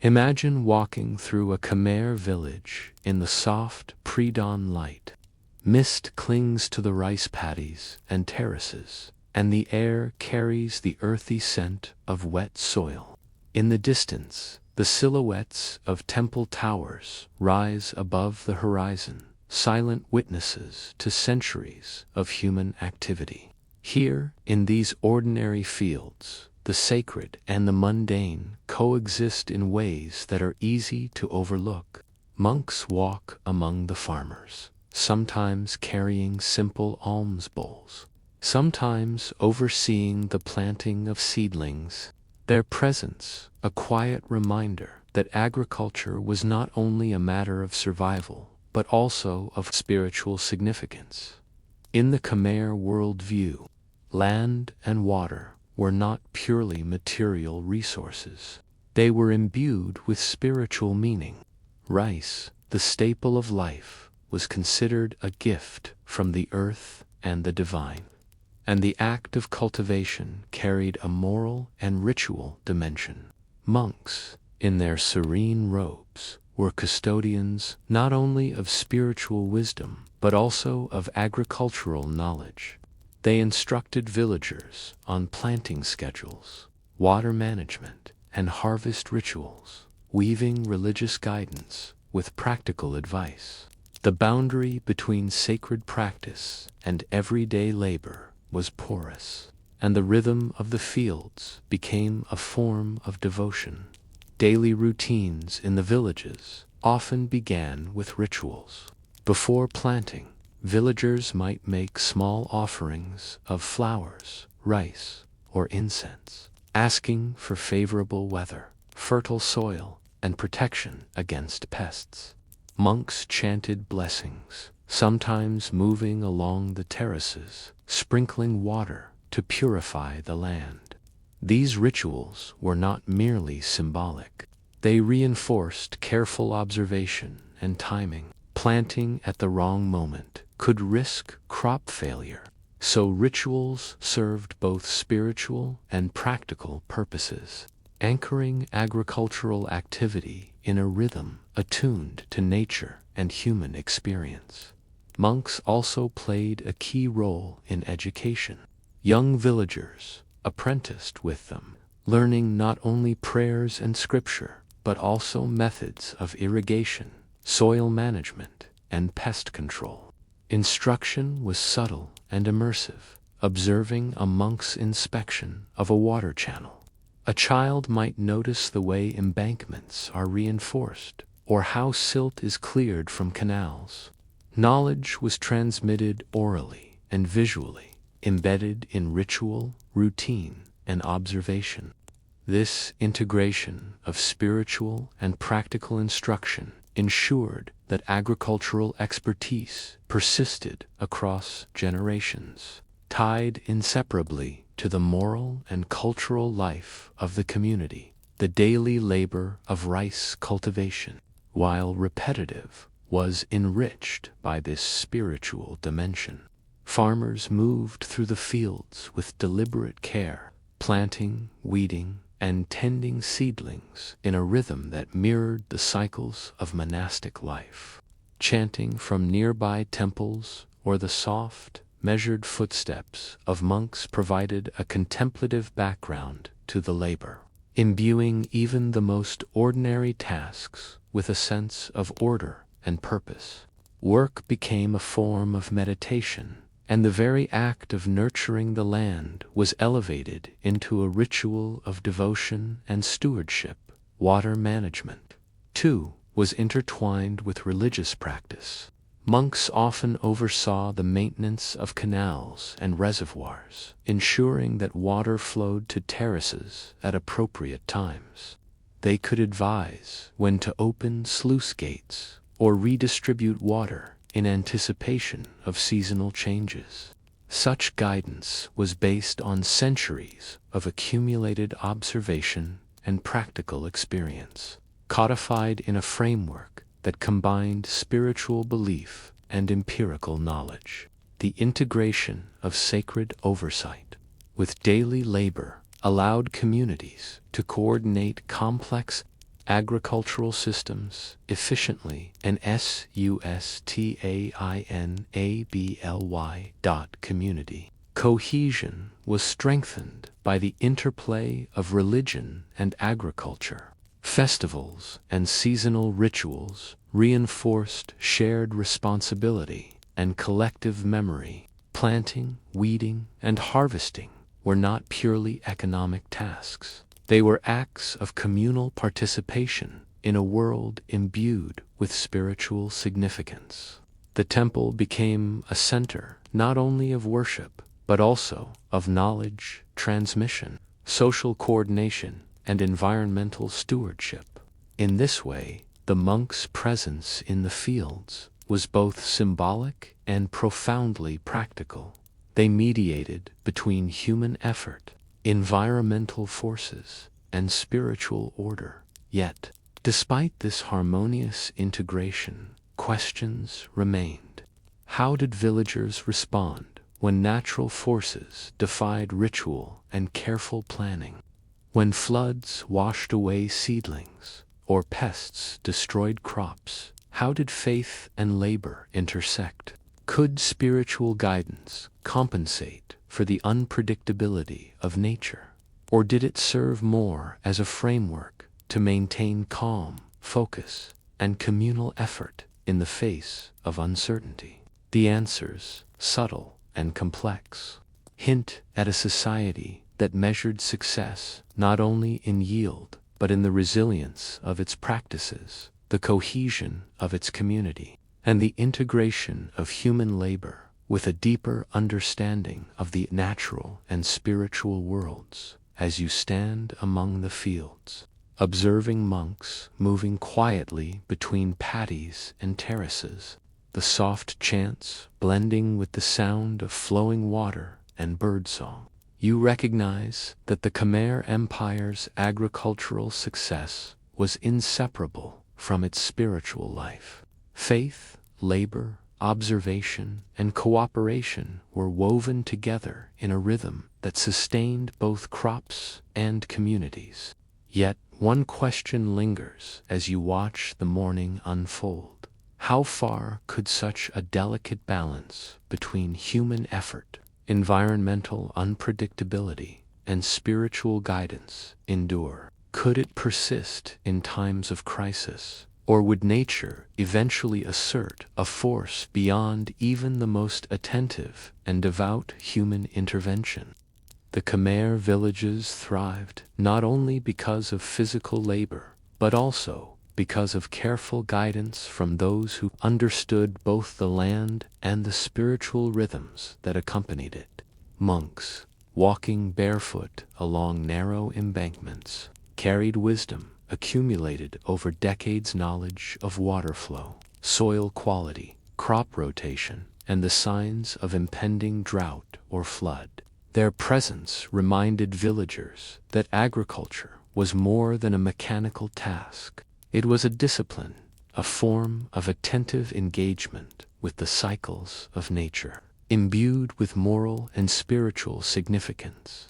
Imagine walking through a Khmer village in the soft pre-dawn light. Mist clings to the rice paddies and terraces, and the air carries the earthy scent of wet soil. In the distance, the silhouettes of temple towers rise above the horizon, silent witnesses to centuries of human activity. Here, in these ordinary fields, the sacred and the mundane coexist in ways that are easy to overlook. Monks walk among the farmers, sometimes carrying simple alms bowls, sometimes overseeing the planting of seedlings. Their presence, a quiet reminder that agriculture was not only a matter of survival, but also of spiritual significance. In the Khmer worldview, land and water were not purely material resources. They were imbued with spiritual meaning. Rice, the staple of life, was considered a gift from the earth and the divine, and the act of cultivation carried a moral and ritual dimension. Monks, in their serene robes, were custodians not only of spiritual wisdom, but also of agricultural knowledge. They instructed villagers on planting schedules, water management, and harvest rituals, weaving religious guidance with practical advice. The boundary between sacred practice and everyday labor was porous, and the rhythm of the fields became a form of devotion. Daily routines in the villages often began with rituals. Before planting, villagers might make small offerings of flowers, rice, or incense, asking for favorable weather, fertile soil, and protection against pests. Monks chanted blessings, sometimes moving along the terraces, sprinkling water to purify the land. These rituals were not merely symbolic. They reinforced careful observation and timing. Planting at the wrong moment could risk crop failure, so rituals served both spiritual and practical purposes, anchoring agricultural activity in a rhythm attuned to nature and human experience. Monks also played a key role in education. Young villagers apprenticed with them, learning not only prayers and scripture, but also methods of irrigation, soil management, and pest control. Instruction was subtle and immersive, observing a monk's inspection of a water channel. A child might notice the way embankments are reinforced, or how silt is cleared from canals. Knowledge was transmitted orally and visually, embedded in ritual, routine, and observation. This integration of spiritual and practical instruction ensured that agricultural expertise persisted across generations, tied inseparably to the moral and cultural life of the community. The daily labor of rice cultivation, while repetitive, was enriched by this spiritual dimension. Farmers moved through the fields with deliberate care, planting, weeding, and tending seedlings in a rhythm that mirrored the cycles of monastic life. Chanting from nearby temples or the soft, measured footsteps of monks provided a contemplative background to the labor, imbuing even the most ordinary tasks with a sense of order and purpose. Work became a form of meditation, and the very act of nurturing the land was elevated into a ritual of devotion and stewardship. Water management, too, was intertwined with religious practice. Monks often oversaw the maintenance of canals and reservoirs, ensuring that water flowed to terraces at appropriate times. They could advise when to open sluice gates or redistribute water in anticipation of seasonal changes. Such guidance was based on centuries of accumulated observation and practical experience, codified in a framework that combined spiritual belief and empirical knowledge. The integration of sacred oversight with daily labor allowed communities to coordinate complex agricultural systems efficiently, and sustainably. Cohesion was strengthened by the interplay of religion and agriculture. Festivals and seasonal rituals reinforced shared responsibility and collective memory. Planting, weeding, and harvesting were not purely economic tasks. They were acts of communal participation in a world imbued with spiritual significance. The temple became a center not only of worship, but also of knowledge transmission, social coordination, and environmental stewardship. In this way, the monks' presence in the fields was both symbolic and profoundly practical. They mediated between human effort, environmental forces, and spiritual order. Yet, despite this harmonious integration, questions remained. How did villagers respond when natural forces defied ritual and careful planning? When floods washed away seedlings, or pests destroyed crops, how did faith and labor intersect? Could spiritual guidance compensate for the unpredictability of nature? Or did it serve more as a framework to maintain calm, focus, and communal effort in the face of uncertainty? The answers, subtle and complex, hint at a society that measured success not only in yield, but in the resilience of its practices, the cohesion of its community, and the integration of human labor with a deeper understanding of the natural and spiritual worlds. As you stand among the fields, observing monks moving quietly between patties and terraces, the soft chants blending with the sound of flowing water and birdsong, you recognize that the Khmer Empire's agricultural success was inseparable from its spiritual life. Faith, labor, observation, and cooperation were woven together in a rhythm that sustained both crops and communities. Yet, one question lingers as you watch the morning unfold. How far could such a delicate balance between human effort, environmental unpredictability, and spiritual guidance endure? Could it persist in times of crisis? Or would nature eventually assert a force beyond even the most attentive and devout human intervention? The Khmer villages thrived not only because of physical labor, but also because of careful guidance from those who understood both the land and the spiritual rhythms that accompanied it. Monks, walking barefoot along narrow embankments, carried wisdom accumulated over decades' knowledge of water flow, soil quality, crop rotation, and the signs of impending drought or flood. Their presence reminded villagers that agriculture was more than a mechanical task. It was a discipline, a form of attentive engagement with the cycles of nature, imbued with moral and spiritual significance.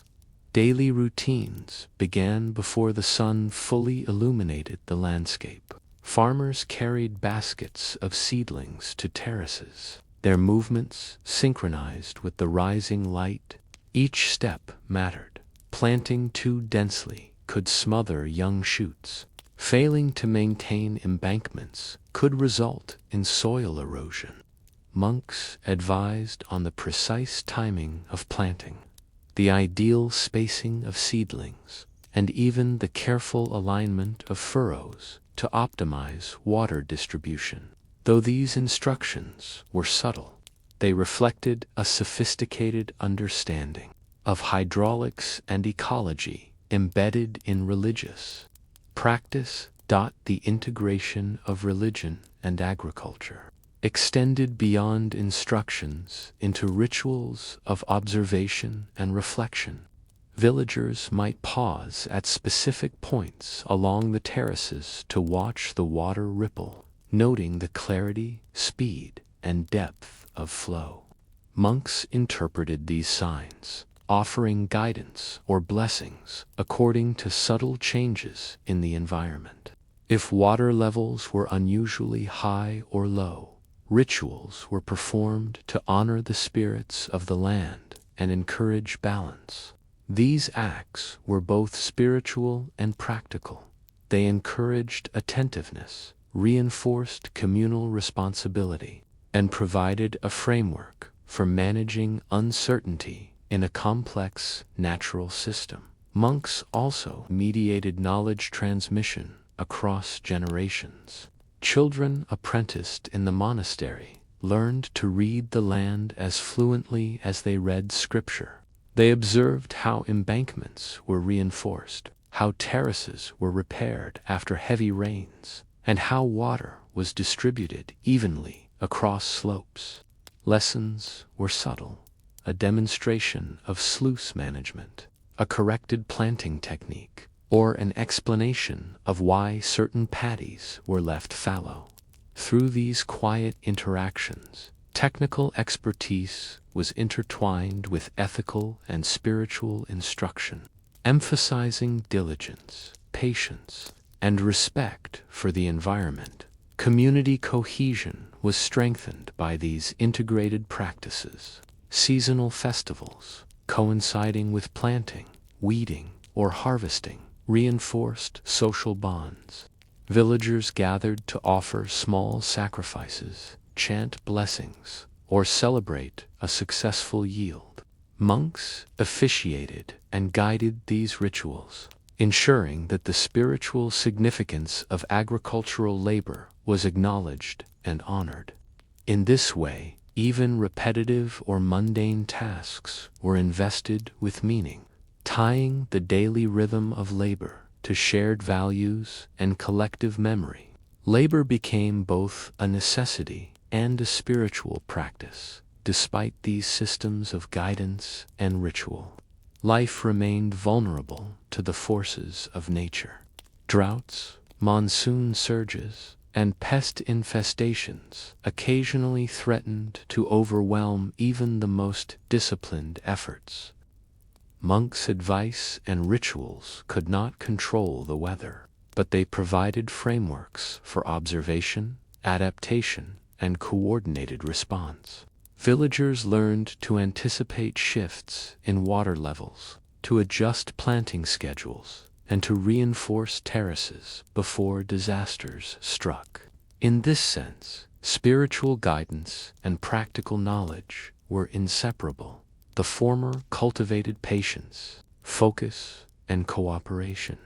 Daily routines began before the sun fully illuminated the landscape. Farmers carried baskets of seedlings to terraces, their movements synchronized with the rising light. Each step mattered. Planting too densely could smother young shoots. Failing to maintain embankments could result in soil erosion. Monks advised on the precise timing of planting, the ideal spacing of seedlings, and even the careful alignment of furrows to optimize water distribution. Though these instructions were subtle, they reflected a sophisticated understanding of hydraulics and ecology embedded in religious practice. The integration of religion and agriculture extended beyond instructions into rituals of observation and reflection. Villagers might pause at specific points along the terraces to watch the water ripple, noting the clarity, speed, and depth of flow. Monks interpreted these signs, offering guidance or blessings according to subtle changes in the environment. If water levels were unusually high or low, rituals were performed to honor the spirits of the land and encourage balance. These acts were both spiritual and practical. They encouraged attentiveness, reinforced communal responsibility, and provided a framework for managing uncertainty in a complex natural system. Monks also mediated knowledge transmission across generations. Children apprenticed in the monastery learned to read the land as fluently as they read scripture. They observed how embankments were reinforced, how terraces were repaired after heavy rains, and how water was distributed evenly across slopes. Lessons were subtle, a demonstration of sluice management, a corrected planting technique, or an explanation of why certain paddies were left fallow. Through these quiet interactions, technical expertise was intertwined with ethical and spiritual instruction, emphasizing diligence, patience, and respect for the environment. Community cohesion was strengthened by these integrated practices. Seasonal festivals, coinciding with planting, weeding, or harvesting, reinforced social bonds. Villagers gathered to offer small sacrifices, chant blessings, or celebrate a successful yield. Monks officiated and guided these rituals, ensuring that the spiritual significance of agricultural labor was acknowledged and honored. In this way, even repetitive or mundane tasks were invested with meaning, tying the daily rhythm of labor to shared values and collective memory. Labor became both a necessity and a spiritual practice. Despite these systems of guidance and ritual, life remained vulnerable to the forces of nature. Droughts, monsoon surges, and pest infestations occasionally threatened to overwhelm even the most disciplined efforts. Monks' advice and rituals could not control the weather, but they provided frameworks for observation, adaptation, and coordinated response. Villagers learned to anticipate shifts in water levels, to adjust planting schedules, and to reinforce terraces before disasters struck. In this sense, spiritual guidance and practical knowledge were inseparable. The former cultivated patience, focus, and cooperation,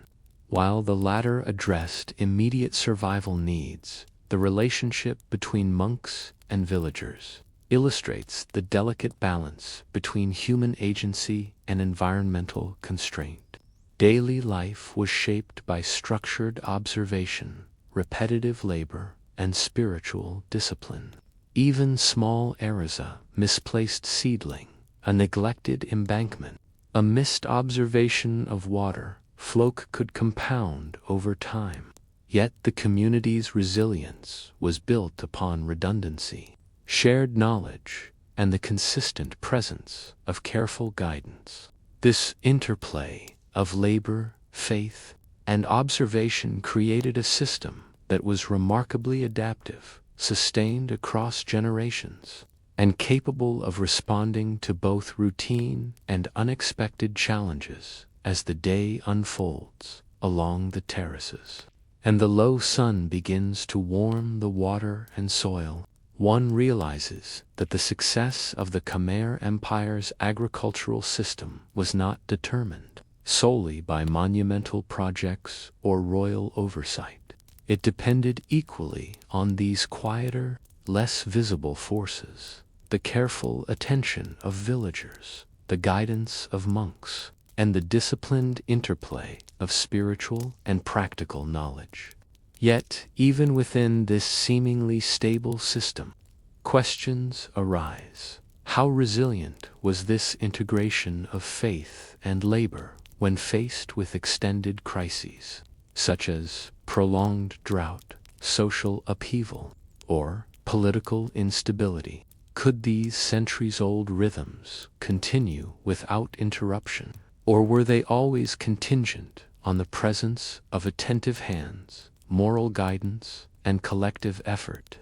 while the latter addressed immediate survival needs. The relationship between monks and villagers illustrates the delicate balance between human agency and environmental constraint. Daily life was shaped by structured observation, repetitive labor, and spiritual discipline. Even small errors, a misplaced seedling, a neglected embankment, a missed observation of water flow could compound over time. Yet the community's resilience was built upon redundancy, shared knowledge, and the consistent presence of careful guidance. This interplay of labor, faith, and observation created a system that was remarkably adaptive, sustained across generations, and capable of responding to both routine and unexpected challenges as the day unfolds along the terraces, and the low sun begins to warm the water and soil. One realizes that the success of the Khmer Empire's agricultural system was not determined solely by monumental projects or royal oversight. It depended equally on these quieter, less visible forces: the careful attention of villagers, the guidance of monks, and the disciplined interplay of spiritual and practical knowledge. Yet, even within this seemingly stable system, questions arise. How resilient was this integration of faith and labor when faced with extended crises, such as prolonged drought, social upheaval, or political instability? Could these centuries-old rhythms continue without interruption, or were they always contingent on the presence of attentive hands, moral guidance, and collective effort?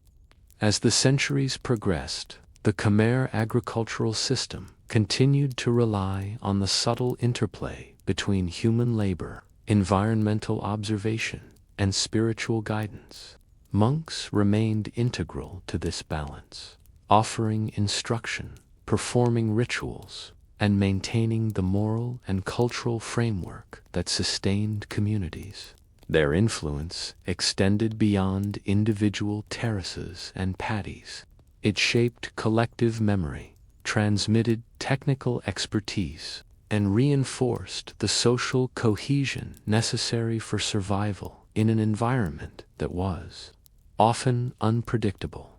As the centuries progressed, the Khmer agricultural system continued to rely on the subtle interplay between human labor, environmental observation, and spiritual guidance. Monks remained integral to this balance, offering instruction, performing rituals, and maintaining the moral and cultural framework that sustained communities. Their influence extended beyond individual terraces and paddies, It shaped collective memory, transmitted technical expertise, and reinforced the social cohesion necessary for survival in an environment that was often unpredictable.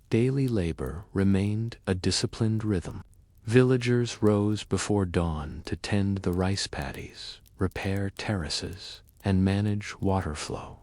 Daily labor remained a disciplined rhythm. Villagers rose before dawn to tend the rice paddies, repair terraces, and manage water flow.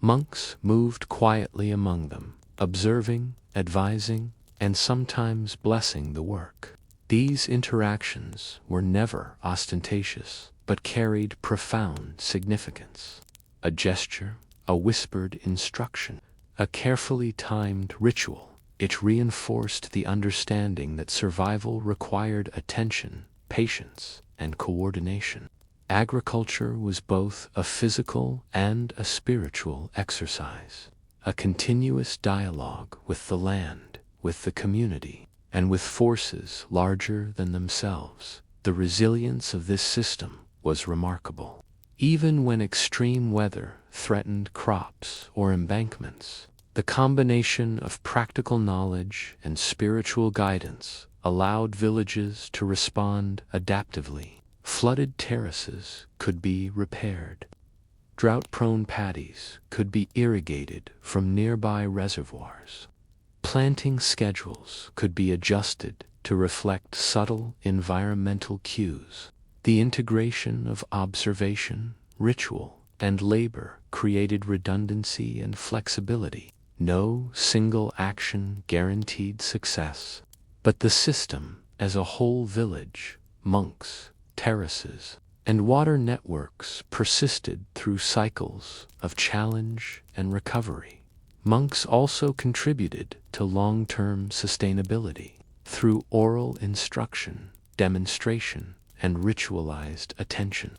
Monks moved quietly among them, observing, advising, and sometimes blessing the work. These interactions were never ostentatious, but carried profound significance. A gesture, a whispered instruction, a carefully timed ritual. It reinforced the understanding that survival required attention, patience, and coordination. Agriculture was both a physical and a spiritual exercise, a continuous dialogue with the land, with the community, and with forces larger than themselves. The resilience of this system was remarkable. Even when extreme weather threatened crops or embankments, the combination of practical knowledge and spiritual guidance allowed villages to respond adaptively. Flooded terraces could be repaired. Drought-prone paddies could be irrigated from nearby reservoirs. Planting schedules could be adjusted to reflect subtle environmental cues. The integration of observation, ritual, and labor created redundancy and flexibility. No single action guaranteed success, but the system as a whole village, monks, terraces, and water networks persisted through cycles of challenge and recovery. Monks also contributed to long-term sustainability through oral instruction, demonstration, and ritualized attention.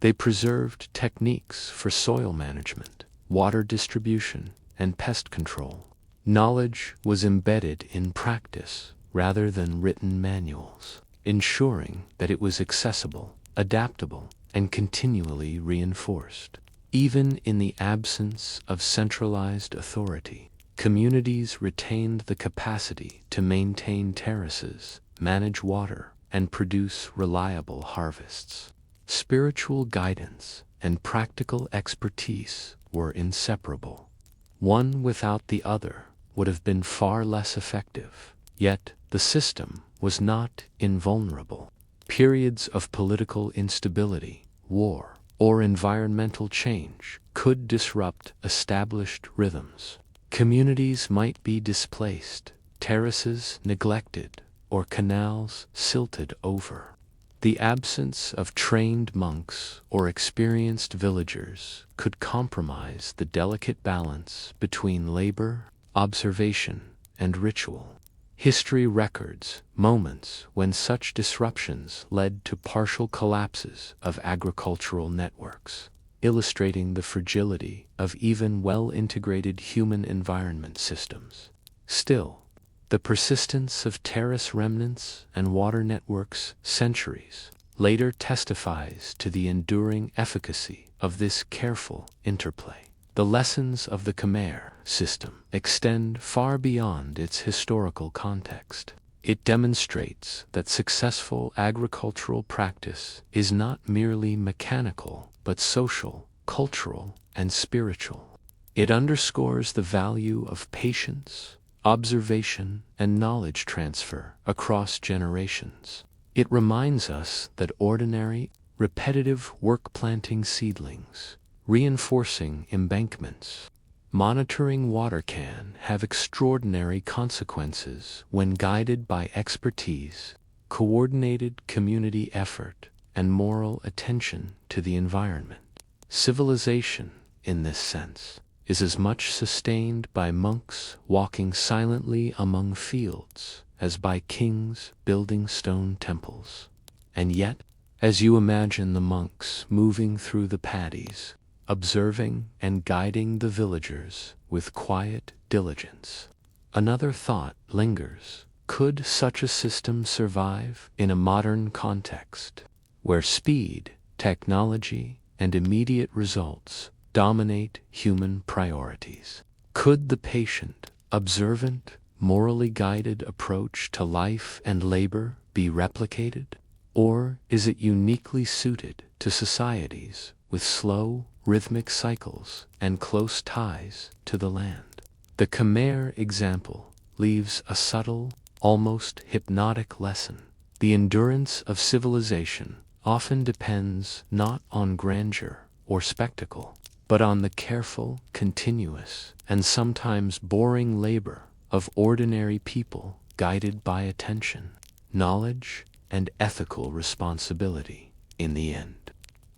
They preserved techniques for soil management, water distribution, and pest control. Knowledge was embedded in practice rather than written manuals, ensuring that it was accessible, adaptable, and continually reinforced. Even in the absence of centralized authority, communities retained the capacity to maintain terraces, manage water, and produce reliable harvests. Spiritual guidance and practical expertise were inseparable. One without the other would have been far less effective. Yet the system was not invulnerable. Periods of political instability, war, or environmental change could disrupt established rhythms. Communities might be displaced, terraces neglected, or canals silted over. The absence of trained monks or experienced villagers could compromise the delicate balance between labor, observation, and ritual. History records moments when such disruptions led to partial collapses of agricultural networks, illustrating the fragility of even well-integrated human environment systems. Still, the persistence of terrace remnants and water networks centuries later testifies to the enduring efficacy of this careful interplay. The lessons of the Khmer system extend far beyond its historical context. It demonstrates that successful agricultural practice is not merely mechanical, but social, cultural, and spiritual. It underscores the value of patience, observation, and knowledge transfer across generations. It reminds us that ordinary, repetitive work planting seedlings, reinforcing embankments, monitoring water can have extraordinary consequences when guided by expertise, coordinated community effort, and moral attention to the environment. Civilization, in this sense, is as much sustained by monks walking silently among fields as by kings building stone temples. And yet, as you imagine the monks moving through the paddies, observing and guiding the villagers with quiet diligence, another thought lingers. Could such a system survive in a modern context, where speed, technology, and immediate results dominate human priorities? Could the patient, observant, morally guided approach to life and labor be replicated? Or is it uniquely suited to societies with slow, rhythmic cycles and close ties to the land? The Khmer example leaves a subtle, almost hypnotic lesson. The endurance of civilization often depends not on grandeur or spectacle, but on the careful, continuous, and sometimes boring labor of ordinary people guided by attention, knowledge, and ethical responsibility. In the end,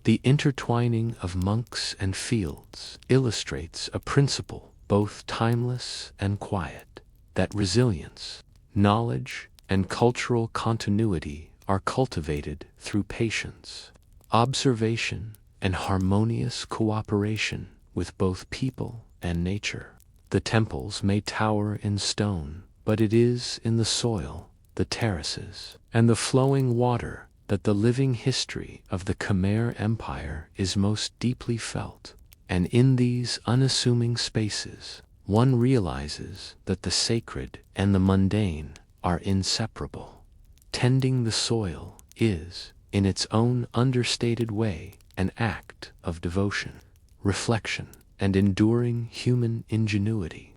the intertwining of monks and fields illustrates a principle both timeless and quiet, that resilience, knowledge, and cultural continuity are cultivated through patience, observation, and harmonious cooperation with both people and nature. The temples may tower in stone, but it is in the soil, the terraces, and the flowing water that the living history of the Khmer Empire is most deeply felt. And in these unassuming spaces, one realizes that the sacred and the mundane are inseparable. Tending the soil is, in its own understated way, an act of devotion, reflection, and enduring human ingenuity.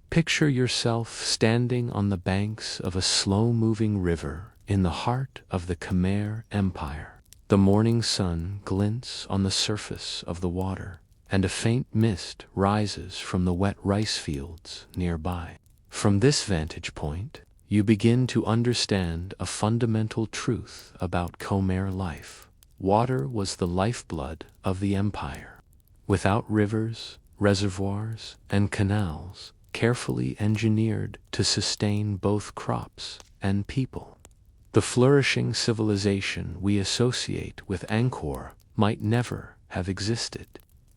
Picture yourself standing on the banks of a slow-moving river in the heart of the Khmer Empire. The morning sun glints on the surface of the water, and a faint mist rises from the wet rice fields nearby. From this vantage point, you begin to understand a fundamental truth about Khmer life. Water was the lifeblood of the empire. Without rivers, reservoirs, and canals, carefully engineered to sustain both crops and people, the flourishing civilization we associate with Angkor might never have existed.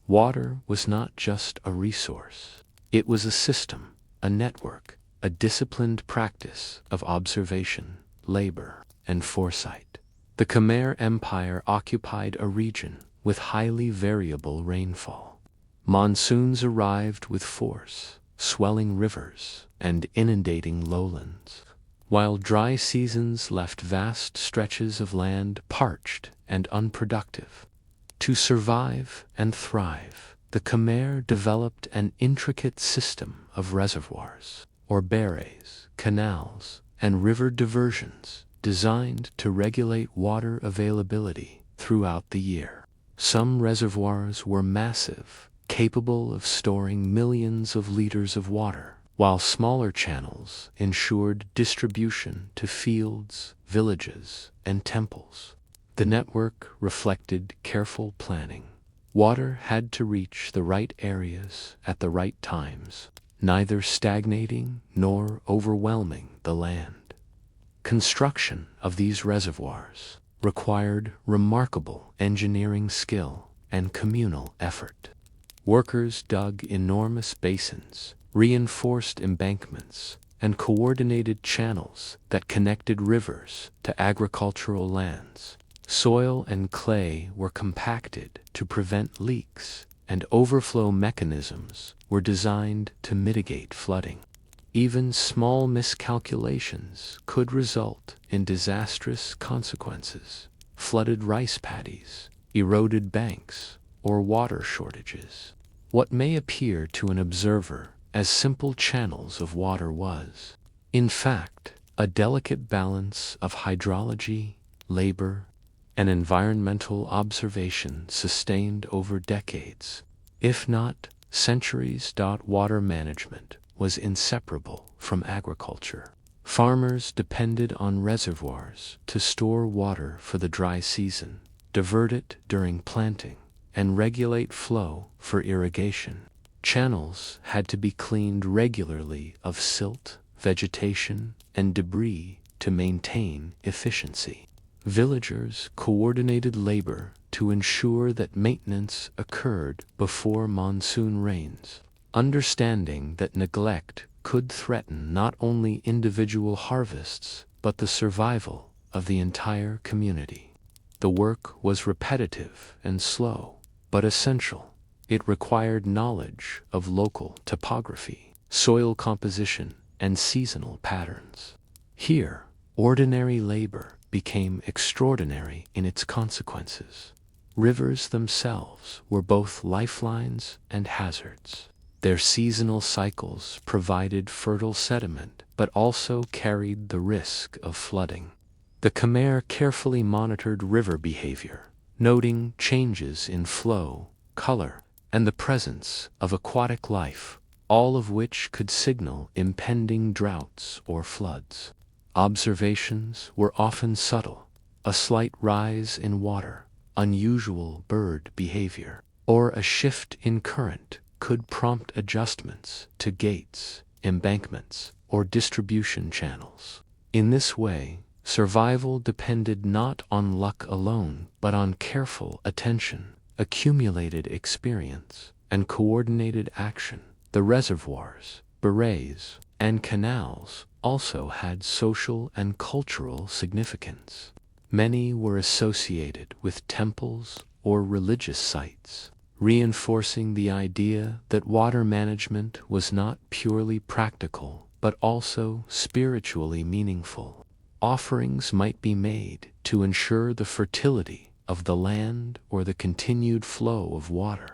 Water was not just a resource. It was a system, a network, a disciplined practice of observation, labor, and foresight. The Khmer Empire occupied a region with highly variable rainfall. Monsoons arrived with force, swelling rivers and inundating lowlands, while dry seasons left vast stretches of land parched and unproductive. To survive and thrive, the Khmer developed an intricate system of reservoirs, or barrays, canals, and river diversions designed to regulate water availability throughout the year. Some reservoirs were massive, capable of storing millions of liters of water, while smaller channels ensured distribution to fields, villages, and temples. The network reflected careful planning. Water had to reach the right areas at the right times, neither stagnating nor overwhelming the land. Construction of these reservoirs required remarkable engineering skill and communal effort. Workers dug enormous basins, reinforced embankments, and coordinated channels that connected rivers to agricultural lands. Soil and clay were compacted to prevent leaks, and overflow mechanisms were designed to mitigate flooding. Even small miscalculations could result in disastrous consequences: flooded rice paddies, eroded banks, or water shortages. What may appear to an observer as simple channels of water was, in fact, a delicate balance of hydrology, labor, and environmental observation sustained over decades, if not centuries. Water management was inseparable from agriculture. Farmers depended on reservoirs to store water for the dry season, divert it during planting, and regulate flow for irrigation. Channels had to be cleaned regularly of silt, vegetation, and debris to maintain efficiency. Villagers coordinated labor to ensure that maintenance occurred before monsoon rains, understanding that neglect could threaten not only individual harvests but the survival of the entire community. The work was repetitive and slow, but essential. It required knowledge of local topography, soil composition, and seasonal patterns. Here, ordinary labor became extraordinary in its consequences. Rivers themselves were both lifelines and hazards. Their seasonal cycles provided fertile sediment but also carried the risk of flooding. The Khmer carefully monitored river behavior, noting changes in flow, color, and the presence of aquatic life, all of which could signal impending droughts or floods. Observations were often subtle: a slight rise in water, unusual bird behavior, or a shift in current could prompt adjustments to gates, embankments, or distribution channels. In this way, survival depended not on luck alone but on careful attention, accumulated experience, and coordinated action. The reservoirs, barays, and canals also had social and cultural significance. Many were associated with temples or religious sites, reinforcing the idea that water management was not purely practical but also spiritually meaningful. Offerings might be made to ensure the fertility of the land or the continued flow of water.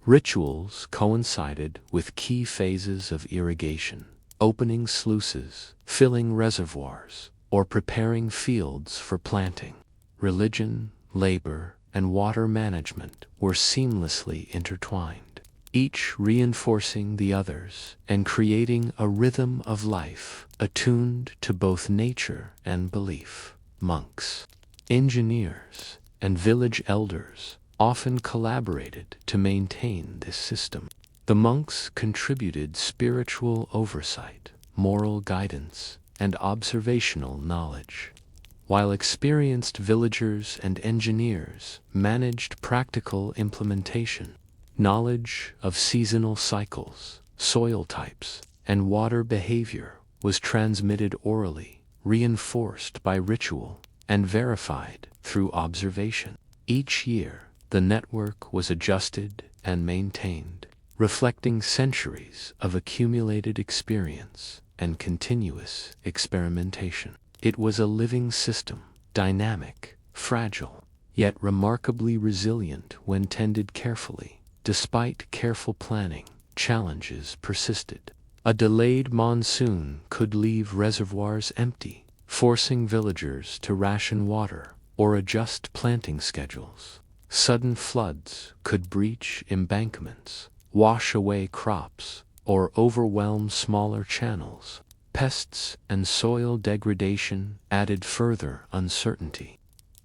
Rituals coincided with key phases of irrigation, opening sluices, filling reservoirs, or preparing fields for planting. Religion, labor, and water management were seamlessly intertwined, each reinforcing the others and creating a rhythm of life attuned to both nature and belief. Monks, engineers, and village elders often collaborated to maintain this system. The monks contributed spiritual oversight, moral guidance, and observational knowledge, while experienced villagers and engineers managed practical implementation. Knowledge of seasonal cycles, soil types, and water behavior was transmitted orally, reinforced by ritual, and verified through observation. Each year, the network was adjusted and maintained, reflecting centuries of accumulated experience and continuous experimentation. It was a living system, dynamic, fragile, yet remarkably resilient when tended carefully. Despite careful planning, challenges persisted. A delayed monsoon could leave reservoirs empty, forcing villagers to ration water or adjust planting schedules. Sudden floods could breach embankments, wash away crops, or overwhelm smaller channels. Pests and soil degradation added further uncertainty.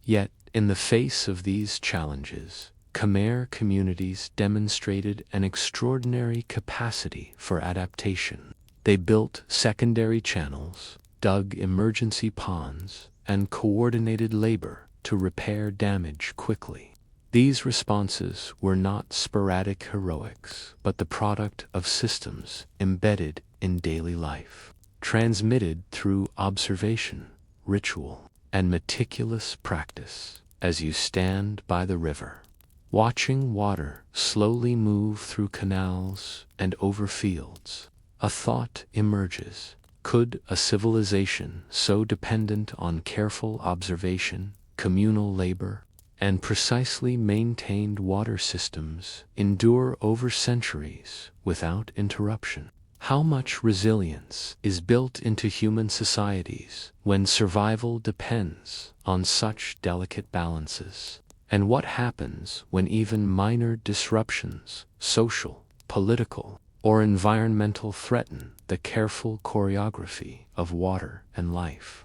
Yet, in the face of these challenges, Khmer communities demonstrated an extraordinary capacity for adaptation. They built secondary channels, dug emergency ponds, and coordinated labor to repair damage quickly. These responses were not sporadic heroics, but the product of systems embedded in daily life, transmitted through observation, ritual, and meticulous practice. As you stand by the river, watching water slowly move through canals and over fields, a thought emerges. Could a civilization so dependent on careful observation, communal labor, and precisely maintained water systems endure over centuries without interruption? How much resilience is built into human societies when survival depends on such delicate balances? And what happens when even minor disruptions, social, political, or environmental, threaten the careful choreography of water and life?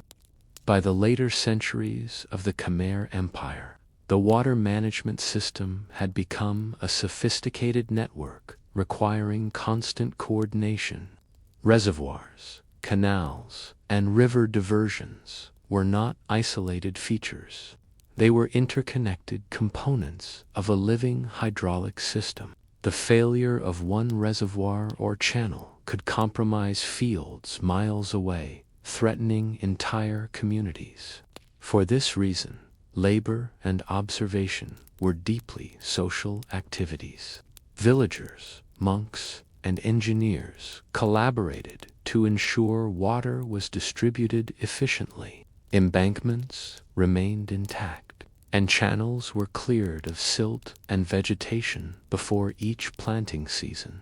By the later centuries of the Khmer Empire, the water management system had become a sophisticated network requiring constant coordination. Reservoirs, canals, and river diversions were not isolated features. They were interconnected components of a living hydraulic system. The failure of one reservoir or channel could compromise fields miles away, threatening entire communities. For this reason, labor and observation were deeply social activities. Villagers, monks, and engineers collaborated to ensure water was distributed efficiently. Embankments remained intact, and channels were cleared of silt and vegetation before each planting season.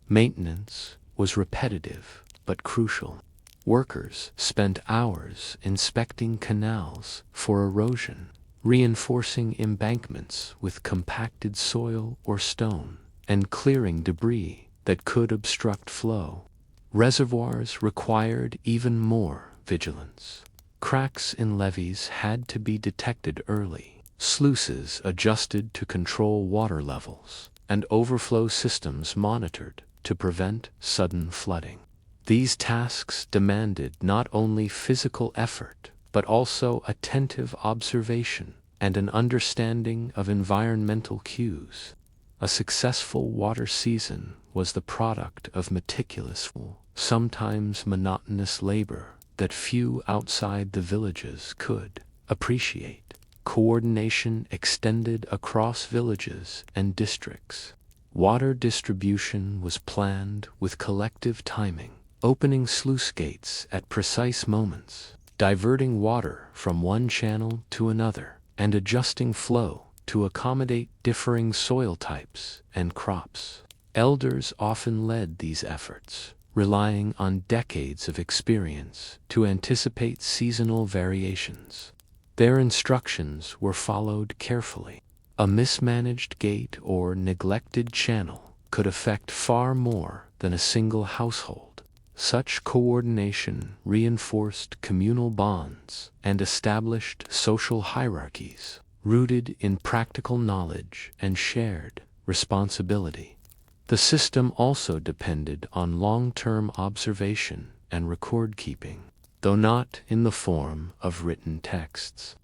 Maintenance was repetitive but crucial. Workers spent hours inspecting canals for erosion, reinforcing embankments with compacted soil or stone, and clearing debris that could obstruct flow. Reservoirs required even more vigilance. Cracks in levees had to be detected early, sluices adjusted to control water levels, and overflow systems monitored to prevent sudden flooding. These tasks demanded not only physical effort, but also attentive observation and an understanding of environmental cues. A successful water season was the product of meticulous, sometimes monotonous labor that few outside the villages could appreciate. Coordination extended across villages and districts. Water distribution was planned with collective timing, opening sluice gates at precise moments, diverting water from one channel to another, and adjusting flow to accommodate differing soil types and crops. Elders often led these efforts, relying on decades of experience to anticipate seasonal variations. Their instructions were followed carefully. A mismanaged gate or neglected channel could affect far more than a single household. Such coordination reinforced communal bonds and established social hierarchies rooted in practical knowledge and shared responsibility. The system also depended on long-term observation and record-keeping, though not in the form of written texts.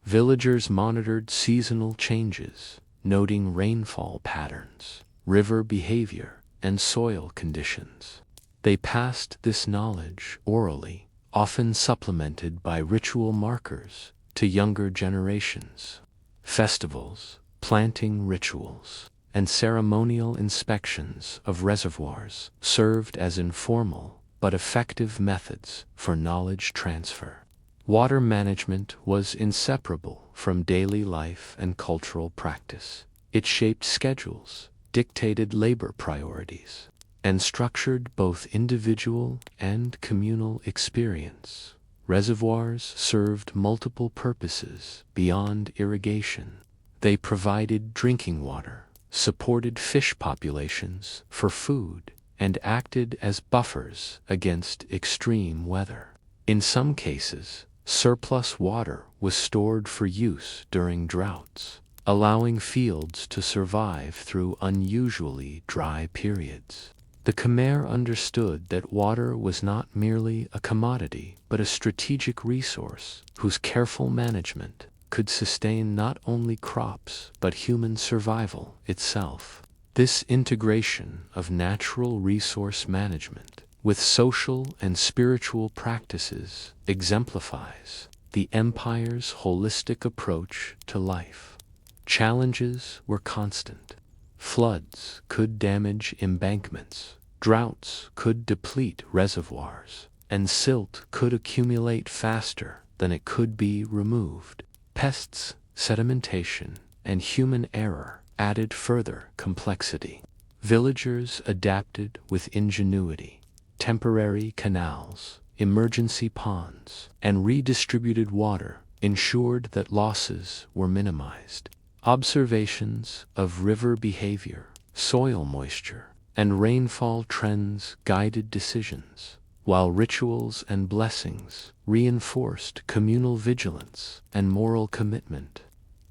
Villagers monitored seasonal changes, noting rainfall patterns, river behavior, and soil conditions. They passed this knowledge orally, often supplemented by ritual markers, to younger generations. Festivals, planting rituals, and ceremonial inspections of reservoirs served as informal but effective methods for knowledge transfer. Water management was inseparable from daily life and cultural practice. It shaped schedules, dictated labor priorities, and structured both individual and communal experience. Reservoirs served multiple purposes beyond irrigation. They provided drinking water, supported fish populations for food, and acted as buffers against extreme weather. In some cases, surplus water was stored for use during droughts, allowing fields to survive through unusually dry periods. The Khmer understood that water was not merely a commodity but a strategic resource whose careful management could sustain not only crops but human survival itself. This integration of natural resource management with social and spiritual practices exemplifies the empire's holistic approach to life. Challenges were constant. Floods could damage embankments, droughts could deplete reservoirs, and silt could accumulate faster than it could be removed. Pests, sedimentation, and human error added further complexity. Villagers adapted with ingenuity. Temporary canals, emergency ponds, and redistributed water ensured that losses were minimized. Observations of river behavior, soil moisture, and rainfall trends guided decisions, while rituals and blessings reinforced communal vigilance and moral commitment.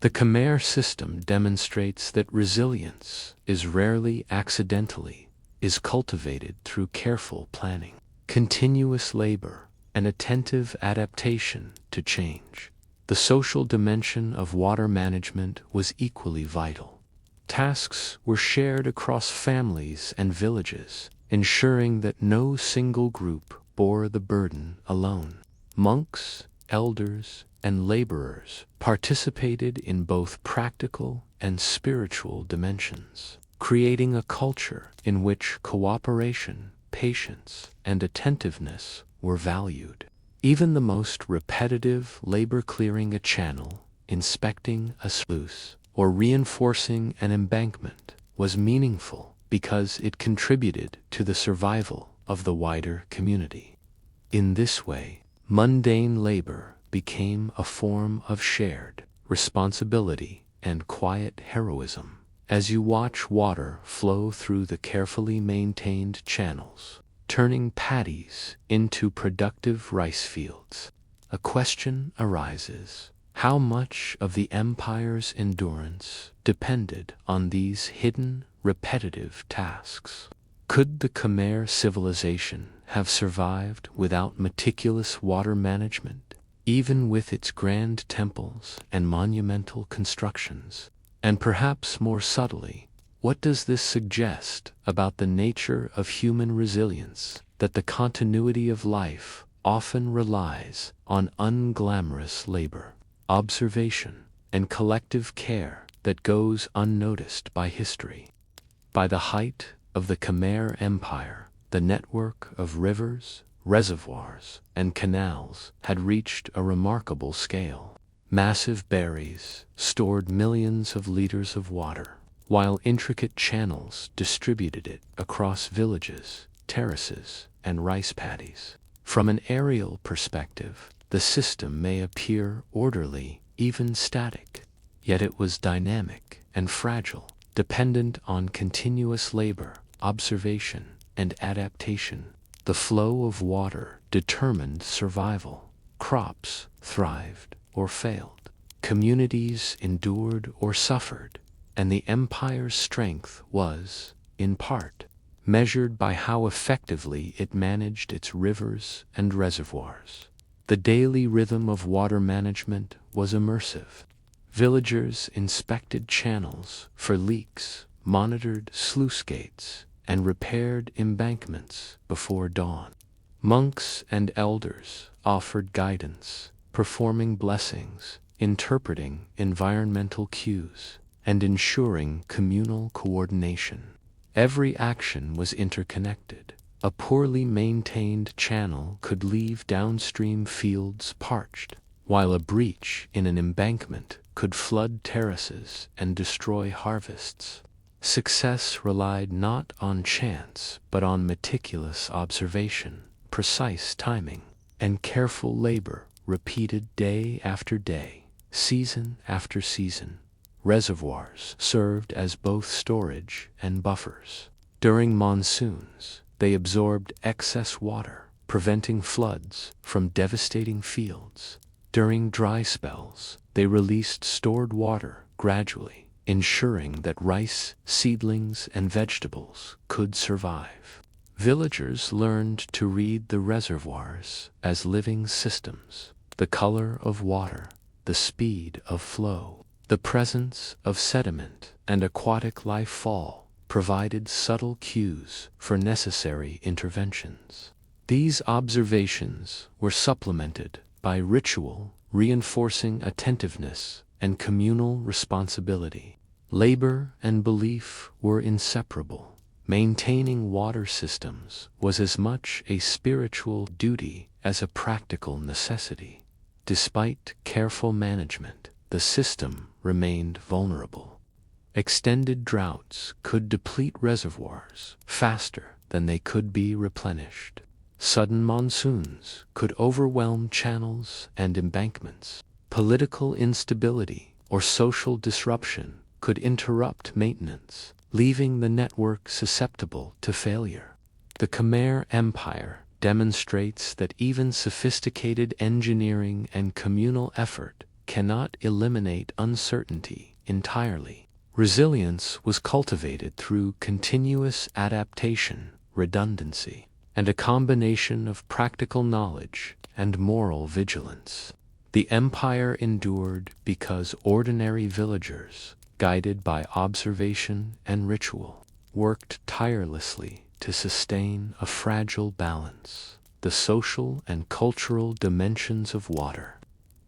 The Khmer system demonstrates that resilience is rarely accidentally cultivated through careful planning, continuous labor, and attentive adaptation to change. The social dimension of water management was equally vital. Tasks were shared across families and villages, ensuring that no single group bore the burden alone. Monks, elders, and laborers participated in both practical and spiritual dimensions, creating a culture in which cooperation patience, and attentiveness were valued. Even the most repetitive labor, clearing a channel, inspecting a sluice, or reinforcing an embankment, was meaningful because it contributed to the survival of the wider community. In this way, mundane labor became a form of shared responsibility and quiet heroism. As you watch water flow through the carefully maintained channels, turning paddies into productive rice fields, a question arises: how much of the empire's endurance depended on these hidden, repetitive tasks? Could the Khmer civilization have survived without meticulous water management, even with its grand temples and monumental constructions? And perhaps more subtly, what does this suggest about the nature of human resilience, that the continuity of life often relies on unglamorous labor, observation, and collective care that goes unnoticed by history? By the height of the Khmer Empire, the network of rivers, reservoirs, and canals had reached a remarkable scale. Massive berries stored millions of liters of water, while intricate channels distributed it across villages, terraces, and rice paddies. From an aerial perspective, the system may appear orderly, even static, yet it was dynamic and fragile, dependent on continuous labor, observation, and adaptation. The flow of water determined survival. Crops thrived or failed. Communities endured or suffered, and the empire's strength was, in part, measured by how effectively it managed its rivers and reservoirs. The daily rhythm of water management was immersive. Villagers inspected channels for leaks, monitored sluice gates, and repaired embankments before dawn. Monks and elders offered guidance, performing blessings, interpreting environmental cues, and ensuring communal coordination. Every action was interconnected. A poorly maintained channel could leave downstream fields parched, while a breach in an embankment could flood terraces and destroy harvests. Success relied not on chance, but on meticulous observation, precise timing, and careful labor repeated day after day, season after season. Reservoirs served as both storage and buffers. During monsoons, they absorbed excess water, preventing floods from devastating fields. During dry spells, they released stored water gradually, ensuring that rice, seedlings, and vegetables could survive. Villagers learned to read the reservoirs as living systems. The color of water, the speed of flow, the presence of sediment and aquatic life fall provided subtle cues for necessary interventions. These observations were supplemented by ritual, reinforcing attentiveness and communal responsibility. Labor and belief were inseparable. Maintaining water systems was as much a spiritual duty as a practical necessity. Despite careful management, the system remained vulnerable. Extended droughts could deplete reservoirs faster than they could be replenished. Sudden monsoons could overwhelm channels and embankments. Political instability or social disruption could interrupt maintenance, leaving the network susceptible to failure. The Khmer Empire demonstrates that even sophisticated engineering and communal effort cannot eliminate uncertainty entirely. Resilience was cultivated through continuous adaptation, redundancy, and a combination of practical knowledge and moral vigilance. The empire endured because ordinary villagers, guided by observation and ritual, worked tirelessly to sustain a fragile balance. The social and cultural dimensions of water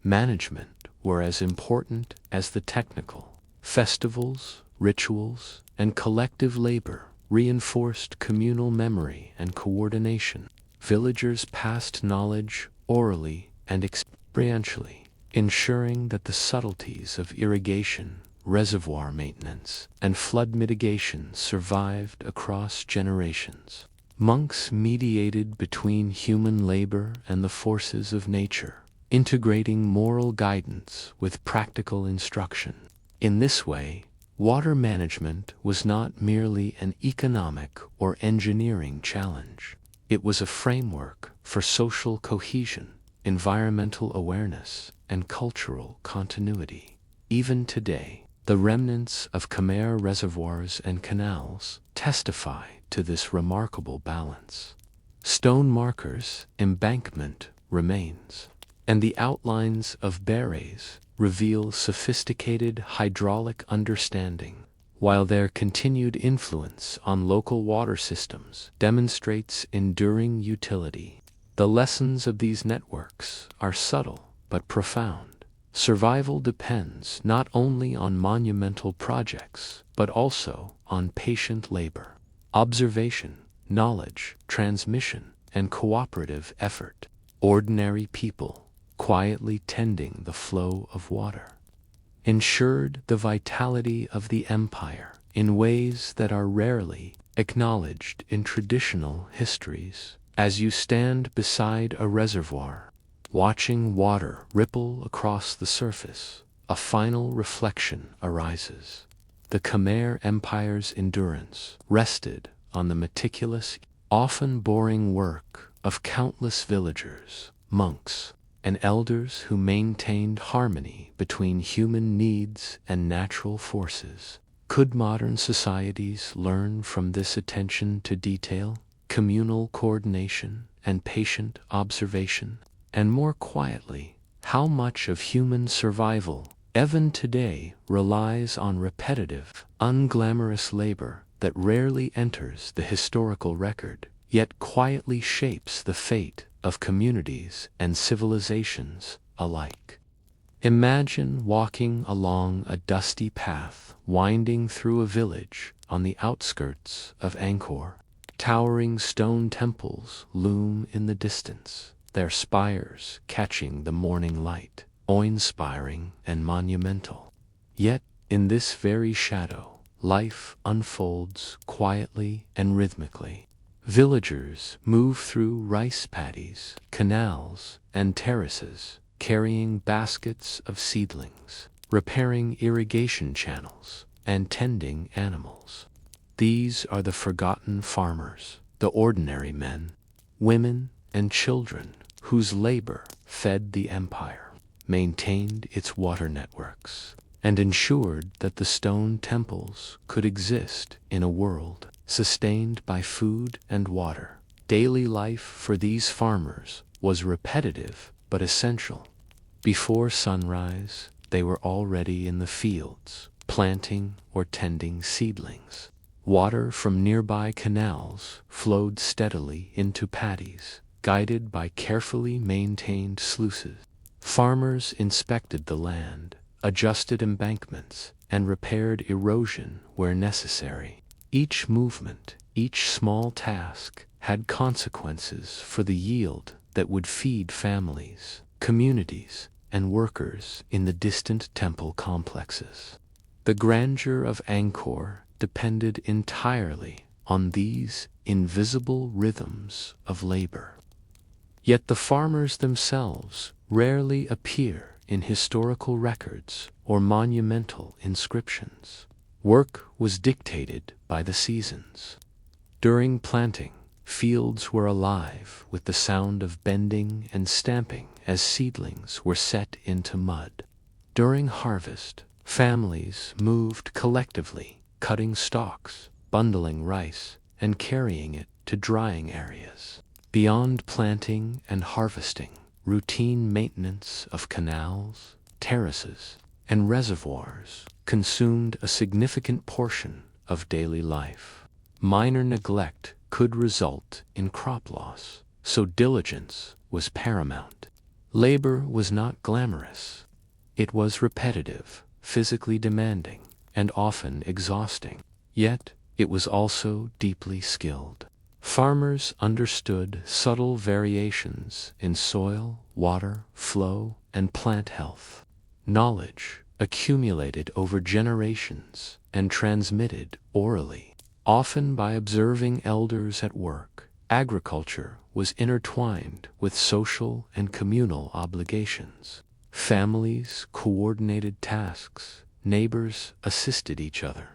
management were as important as the technical. Festivals, rituals, and collective labor reinforced communal memory and coordination. Villagers passed knowledge orally and experientially, ensuring that the subtleties of irrigation, reservoir maintenance, and flood mitigation survived across generations. Monks mediated between human labor and the forces of nature, integrating moral guidance with practical instruction. In this way, water management was not merely an economic or engineering challenge. It was a framework for social cohesion, environmental awareness, and cultural continuity. Even today, the remnants of Khmer reservoirs and canals testify to this remarkable balance. Stone markers, embankment remains, and the outlines of berets reveal sophisticated hydraulic understanding, while their continued influence on local water systems demonstrates enduring utility. The lessons of these networks are subtle but profound. Survival depends not only on monumental projects, but also on patient labor, observation, knowledge, transmission, and cooperative effort. Ordinary people, quietly tending the flow of water, ensured the vitality of the empire in ways that are rarely acknowledged in traditional histories. As you stand beside a reservoir, watching water ripple across the surface, a final reflection arises. The Khmer Empire's endurance rested on the meticulous, often boring work of countless villagers, monks, and elders who maintained harmony between human needs and natural forces. Could modern societies learn from this attention to detail, communal coordination, and patient observation? And more quietly, how much of human survival, even today, relies on repetitive, unglamorous labor that rarely enters the historical record, yet quietly shapes the fate of communities and civilizations alike? Imagine walking along a dusty path winding through a village on the outskirts of Angkor. Towering stone temples loom in the distance, their spires catching the morning light, awe-inspiring and monumental. Yet, in this very shadow, life unfolds quietly and rhythmically. Villagers move through rice paddies, canals, and terraces, carrying baskets of seedlings, repairing irrigation channels, and tending animals. These are the forgotten farmers, the ordinary men, women, and children whose labor fed the empire, maintained its water networks, and ensured that the stone temples could exist in a world sustained by food and water. Daily life for these farmers was repetitive but essential. Before sunrise, they were already in the fields, planting or tending seedlings. Water from nearby canals flowed steadily into paddies, guided by carefully maintained sluices. Farmers inspected the land, adjusted embankments, and repaired erosion where necessary. Each movement, each small task, had consequences for the yield that would feed families, communities, and workers in the distant temple complexes. The grandeur of Angkor depended entirely on these invisible rhythms of labor. Yet the farmers themselves rarely appear in historical records or monumental inscriptions. Work was dictated by the seasons. During planting, fields were alive with the sound of bending and stamping as seedlings were set into mud. During harvest, families moved collectively, cutting stalks, bundling rice, and carrying it to drying areas. Beyond planting and harvesting, routine maintenance of canals, terraces, and reservoirs consumed a significant portion of daily life. Minor neglect could result in crop loss, so diligence was paramount. Labor was not glamorous. It was repetitive, physically demanding, and often exhausting. Yet, it was also deeply skilled. Farmers understood subtle variations in soil, water, flow, and plant health. Knowledge accumulated over generations and transmitted orally. Often by observing elders at work, agriculture was intertwined with social and communal obligations. Families coordinated tasks, neighbors assisted each other,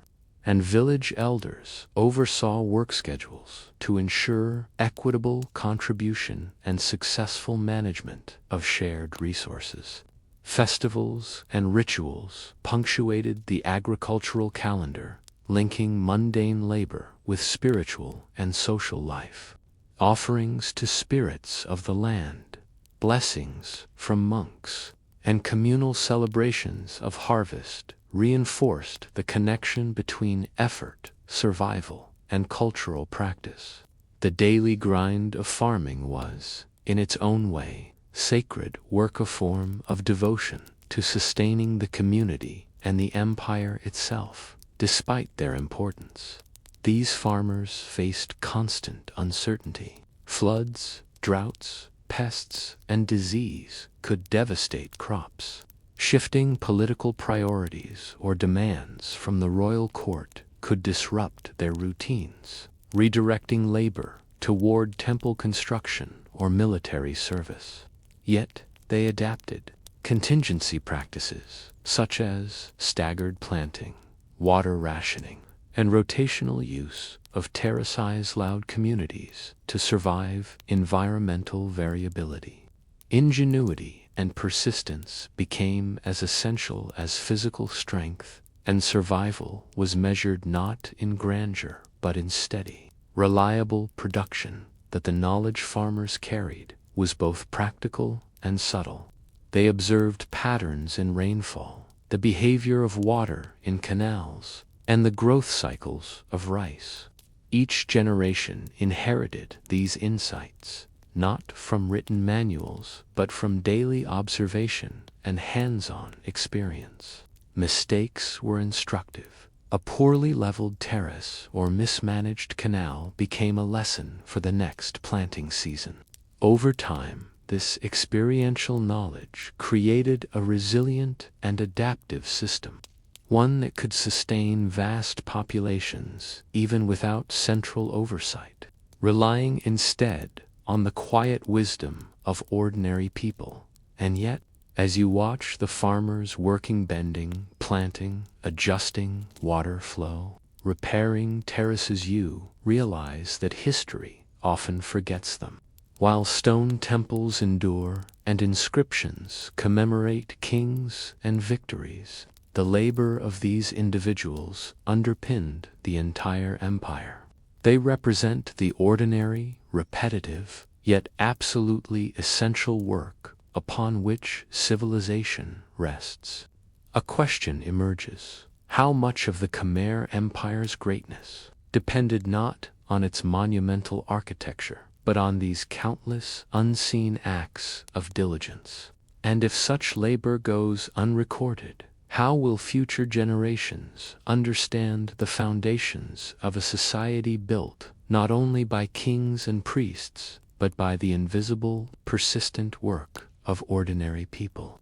and village elders oversaw work schedules to ensure equitable contribution and successful management of shared resources. Festivals and rituals punctuated the agricultural calendar, linking mundane labor with spiritual and social life. Offerings to spirits of the land, blessings from monks, and communal celebrations of harvest reinforced the connection between effort, survival, and cultural practice. The daily grind of farming was, in its own way, sacred work, a form of devotion to sustaining the community and the empire itself. Despite their importance, these farmers faced constant uncertainty. Floods, droughts, pests, and disease could devastate crops. Shifting political priorities or demands from the royal court could disrupt their routines, redirecting labor toward temple construction or military service. Yet they adapted. Contingency practices, such as staggered planting, water rationing, and rotational use of terraces allowed communities to survive environmental variability. Ingenuity and persistence became as essential as physical strength, and survival was measured not in grandeur but in steady, reliable production. That the knowledge farmers carried was both practical and subtle. They observed patterns in rainfall, the behavior of water in canals, and the growth cycles of rice. Each generation inherited these insights, not from written manuals, but from daily observation and hands-on experience. Mistakes were instructive. A poorly leveled terrace or mismanaged canal became a lesson for the next planting season. Over time, this experiential knowledge created a resilient and adaptive system, one that could sustain vast populations even without central oversight, relying instead on the quiet wisdom of ordinary people. And yet, as you watch the farmers working, bending, planting, adjusting water flow, repairing terraces, you realize that history often forgets them. While stone temples endure and inscriptions commemorate kings and victories, the labor of these individuals underpinned the entire empire. They represent the ordinary, repetitive, yet absolutely essential work upon which civilization rests. A question emerges: how much of the Khmer Empire's greatness depended not on its monumental architecture, but on these countless unseen acts of diligence? And if such labor goes unrecorded, how will future generations understand the foundations of a society built not only by kings and priests, but by the invisible, persistent work of ordinary people?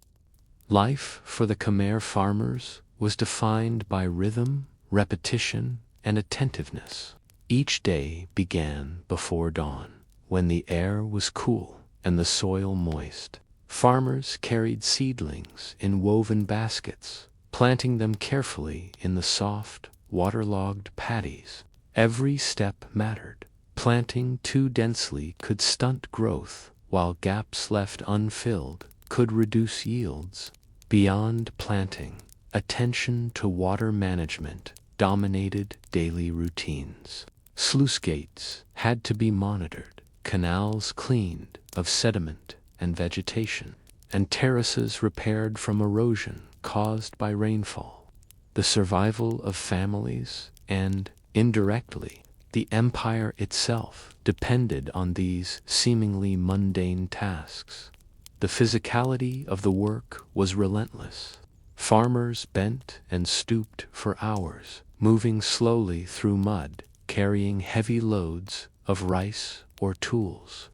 Life for the Khmer farmers was defined by rhythm, repetition, and attentiveness. Each day began before dawn, when the air was cool and the soil moist. Farmers carried seedlings in woven baskets, planting them carefully in the soft, waterlogged paddies. Every step mattered. Planting too densely could stunt growth, while gaps left unfilled could reduce yields. Beyond planting, attention to water management dominated daily routines. Sluice gates had to be monitored, canals cleaned of sediment and vegetation, and terraces repaired from erosion caused by rainfall. The survival of families and, indirectly, the empire itself depended on these seemingly mundane tasks. The physicality of the work was relentless. Farmers bent and stooped for hours, moving slowly through mud, carrying heavy loads of rice or tools.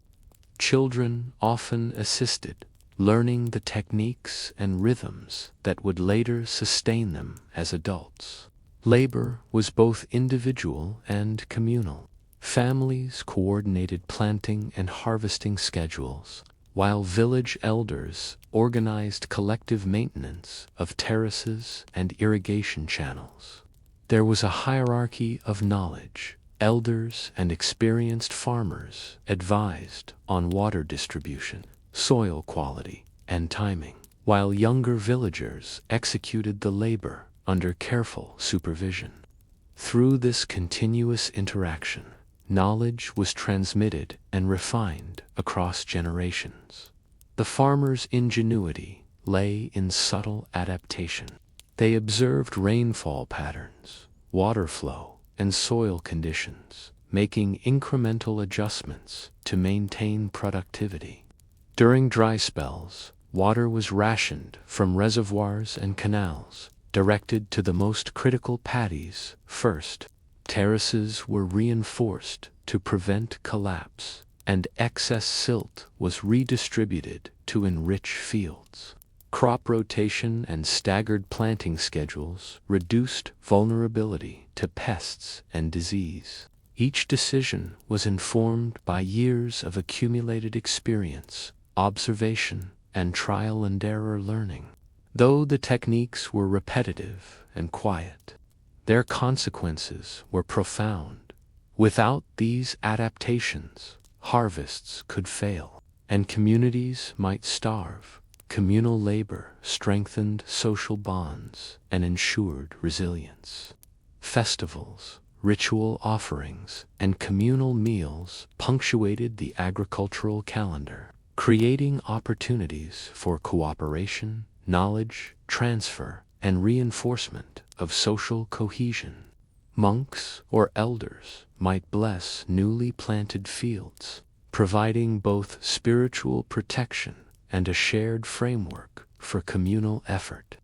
Children often assisted, learning the techniques and rhythms that would later sustain them as adults. Labor was both individual and communal. Families coordinated planting and harvesting schedules, while village elders organized collective maintenance of terraces and irrigation channels. There was a hierarchy of knowledge. Elders and experienced farmers advised on water distribution, soil quality, and timing, while younger villagers executed the labor under careful supervision. Through this continuous interaction, knowledge was transmitted and refined across generations. The farmers' ingenuity lay in subtle adaptation. They observed rainfall patterns, water flow, and soil conditions, making incremental adjustments to maintain productivity. During dry spells, water was rationed from reservoirs and canals, directed to the most critical paddies first. Terraces were reinforced to prevent collapse, and excess silt was redistributed to enrich fields. Crop rotation and staggered planting schedules reduced vulnerability to pests and disease. Each decision was informed by years of accumulated experience, observation, and trial and error learning. Though the techniques were repetitive and quiet, their consequences were profound. Without these adaptations, harvests could fail, and communities might starve. Communal labor strengthened social bonds and ensured resilience. Festivals, ritual offerings, and communal meals punctuated the agricultural calendar, creating opportunities for cooperation, knowledge transfer, and reinforcement of social cohesion. Monks or elders might bless newly planted fields, providing both spiritual protection and a shared framework for communal effort.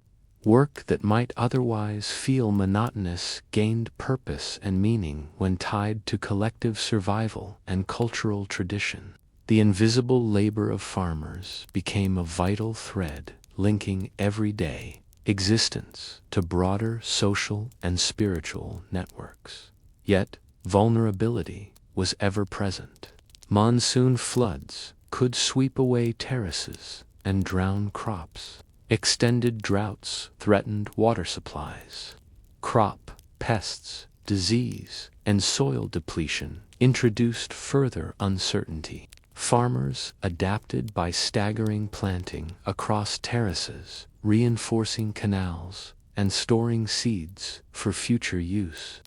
Work that might otherwise feel monotonous gained purpose and meaning when tied to collective survival and cultural tradition. The invisible labor of farmers became a vital thread linking everyday existence to broader social and spiritual networks. Yet, vulnerability was ever present. Monsoon floods could sweep away terraces and drown crops. Extended droughts threatened water supplies. Crop pests, disease, and soil depletion introduced further uncertainty. Farmers adapted by staggering planting across terraces, reinforcing canals, and storing seeds for future use.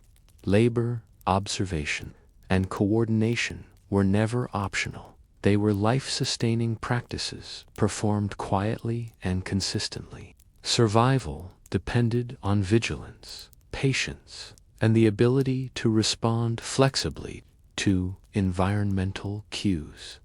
Labor, observation, and coordination were never optional. They were life-sustaining practices performed quietly and consistently. Survival depended on vigilance, patience, and the ability to respond flexibly to environmental cues.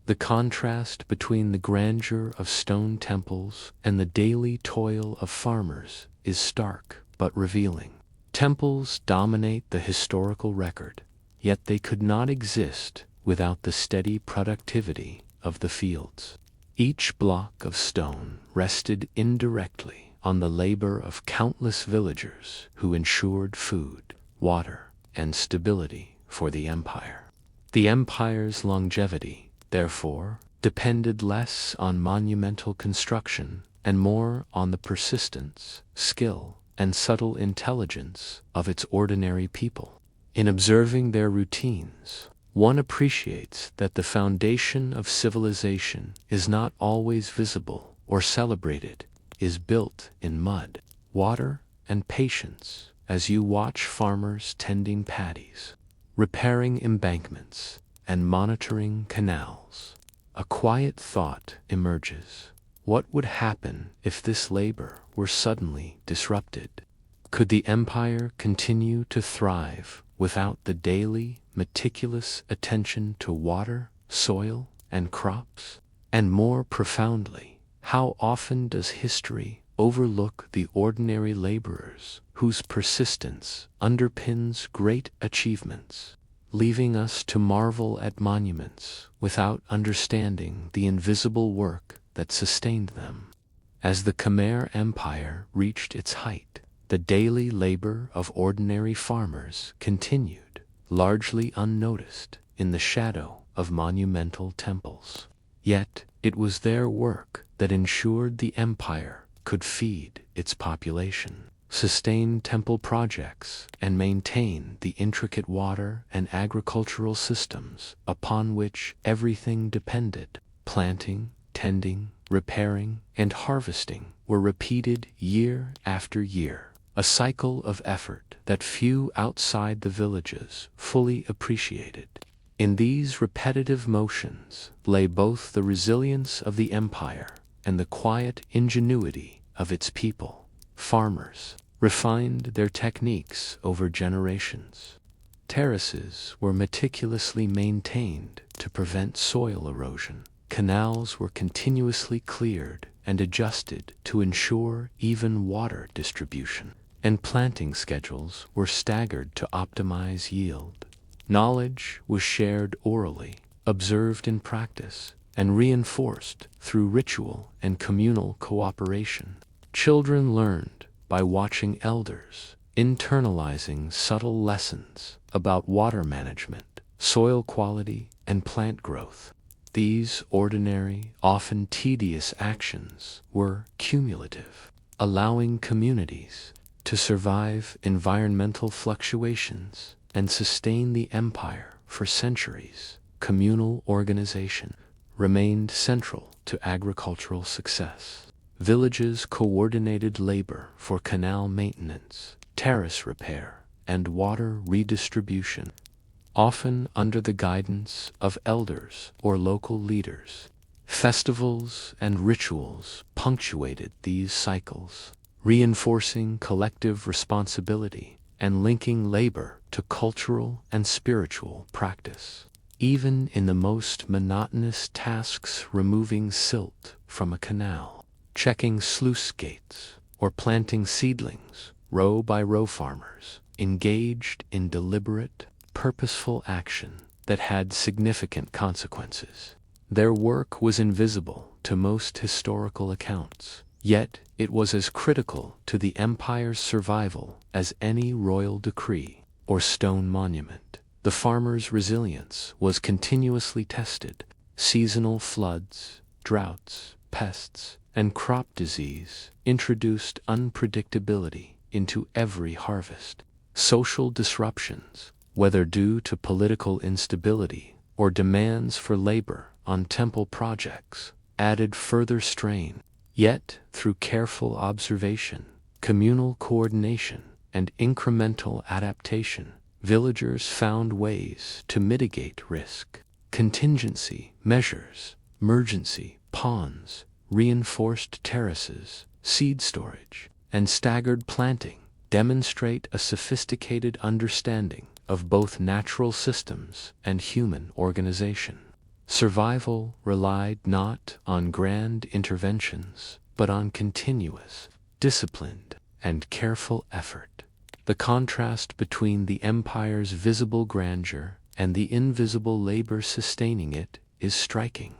The contrast between the grandeur of stone temples and the daily toil of farmers is stark but revealing. Temples dominate the historical record, yet they could not exist without the steady productivity of the fields. Each block of stone rested indirectly on the labor of countless villagers who ensured food, water, and stability for the empire. The empire's longevity, therefore, depended less on monumental construction and more on the persistence, skill, and subtle intelligence of its ordinary people. In observing their routines, one appreciates that the foundation of civilization is not always visible or celebrated, is built in mud, water, and patience as you watch farmers tending paddies, repairing embankments, and monitoring canals. A quiet thought emerges. What would happen if this labor were suddenly disrupted? Could the empire continue to thrive without the daily, meticulous attention to water, soil, and crops? And more profoundly, how often does history overlook the ordinary laborers whose persistence underpins great achievements, leaving us to marvel at monuments without understanding the invisible work that sustained them. As the Khmer Empire reached its height, the daily labor of ordinary farmers continued, largely unnoticed in the shadow of monumental temples. Yet, it was their work that ensured the empire could feed its population, sustain temple projects, and maintain the intricate water and agricultural systems upon which everything depended. Planting, tending, repairing, and harvesting were repeated year after year, a cycle of effort that few outside the villages fully appreciated. In these repetitive motions lay both the resilience of the empire and the quiet ingenuity of its people. Farmers refined their techniques over generations. Terraces were meticulously maintained to prevent soil erosion. Canals were continuously cleared and adjusted to ensure even water distribution, and planting schedules were staggered to optimize yield. Knowledge was shared orally, observed in practice, and reinforced through ritual and communal cooperation. Children learned by watching elders, internalizing subtle lessons about water management, soil quality, and plant growth. These ordinary, often tedious actions were cumulative, allowing communities to survive environmental fluctuations and sustain the empire for centuries. Communal organization remained central to agricultural success. Villages coordinated labor for canal maintenance, terrace repair, and water redistribution, often under the guidance of elders or local leaders. Festivals and rituals punctuated these cycles, reinforcing collective responsibility and linking labor to cultural and spiritual practice. Even in the most monotonous tasks, removing silt from a canal, checking sluice gates, or planting seedlings, row by row, farmers engaged in deliberate, purposeful action that had significant consequences. Their work was invisible to most historical accounts, yet it was as critical to the empire's survival as any royal decree or stone monument. The farmers' resilience was continuously tested. Seasonal floods, droughts, pests, and crop disease introduced unpredictability into every harvest. Social disruptions, whether due to political instability or demands for labor on temple projects, added further strain. Yet, through careful observation, communal coordination, and incremental adaptation, villagers found ways to mitigate risk. Contingency measures, emergency ponds, reinforced terraces, seed storage, and staggered planting demonstrate a sophisticated understanding of both natural systems and human organization. Survival relied not on grand interventions, but on continuous, disciplined, and careful effort. The contrast between the empire's visible grandeur and the invisible labor sustaining it is striking.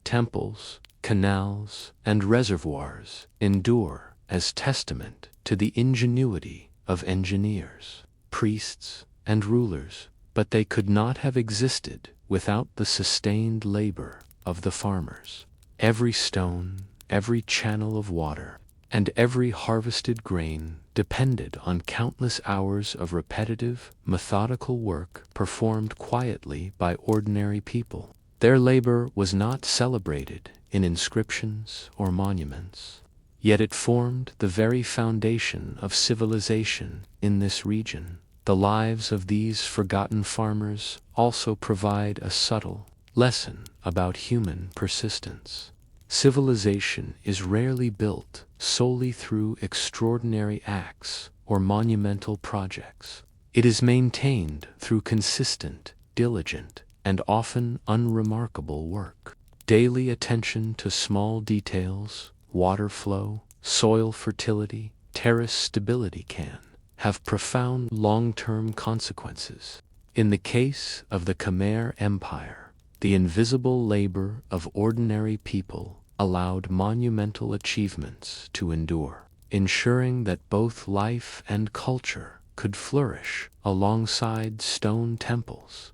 Temples, canals, and reservoirs endure as testament to the ingenuity of engineers, priests, and rulers, but they could not have existed without the sustained labor of the farmers. Every stone, every channel of water, and every harvested grain depended on countless hours of repetitive, methodical work performed quietly by ordinary people. Their labor was not celebrated in inscriptions or monuments, yet it formed the very foundation of civilization in this region. The lives of these forgotten farmers also provide a subtle lesson about human persistence. Civilization is rarely built solely through extraordinary acts or monumental projects. It is maintained through consistent, diligent, and often unremarkable work. Daily attention to small details, water flow, soil fertility, terrace stability can have profound long-term consequences. In the case of the Khmer Empire, the invisible labor of ordinary people allowed monumental achievements to endure, ensuring that both life and culture could flourish alongside stone temples.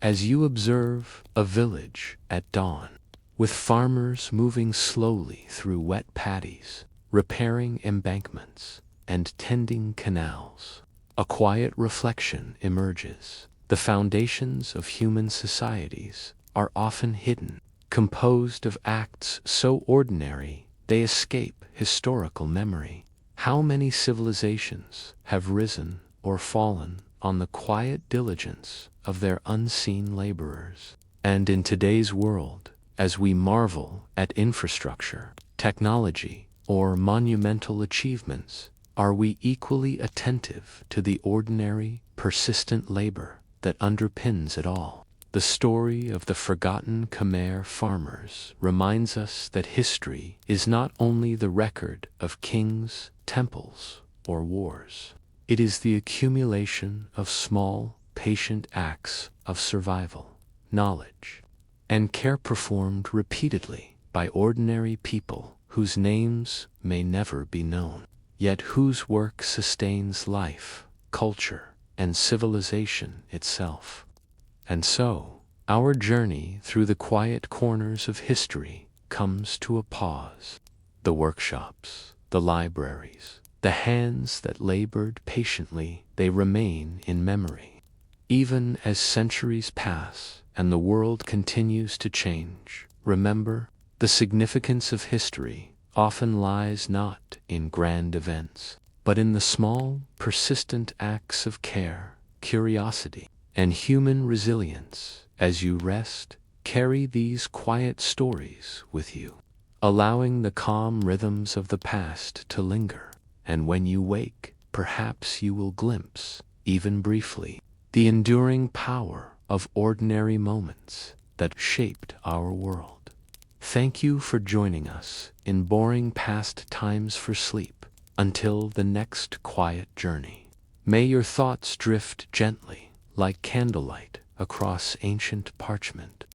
As you observe a village at dawn, with farmers moving slowly through wet paddies, repairing embankments, and tending canals, a quiet reflection emerges. The foundations of human societies are often hidden, composed of acts so ordinary they escape historical memory. How many civilizations have risen or fallen on the quiet diligence of their unseen laborers? And in today's world, as we marvel at infrastructure, technology, or monumental achievements, are we equally attentive to the ordinary, persistent labor that underpins it all? The story of the forgotten Khmer farmers reminds us that history is not only the record of kings, temples, or wars. It is the accumulation of small, patient acts of survival, knowledge, and care performed repeatedly by ordinary people whose names may never be known, yet whose work sustains life, culture, and civilization itself. And so, our journey through the quiet corners of history comes to a pause. The workshops, the libraries, the hands that labored patiently, they remain in memory. Even as centuries pass and the world continues to change, remember, the significance of history often lies not in grand events, but in the small, persistent acts of care, curiosity, and human resilience. As you rest, carry these quiet stories with you, allowing the calm rhythms of the past to linger. And when you wake, perhaps you will glimpse, even briefly, the enduring power of ordinary moments that shaped our world. Thank you for joining us in boring past times for sleep. Until the next quiet journey, may your thoughts drift gently like candlelight across ancient parchment.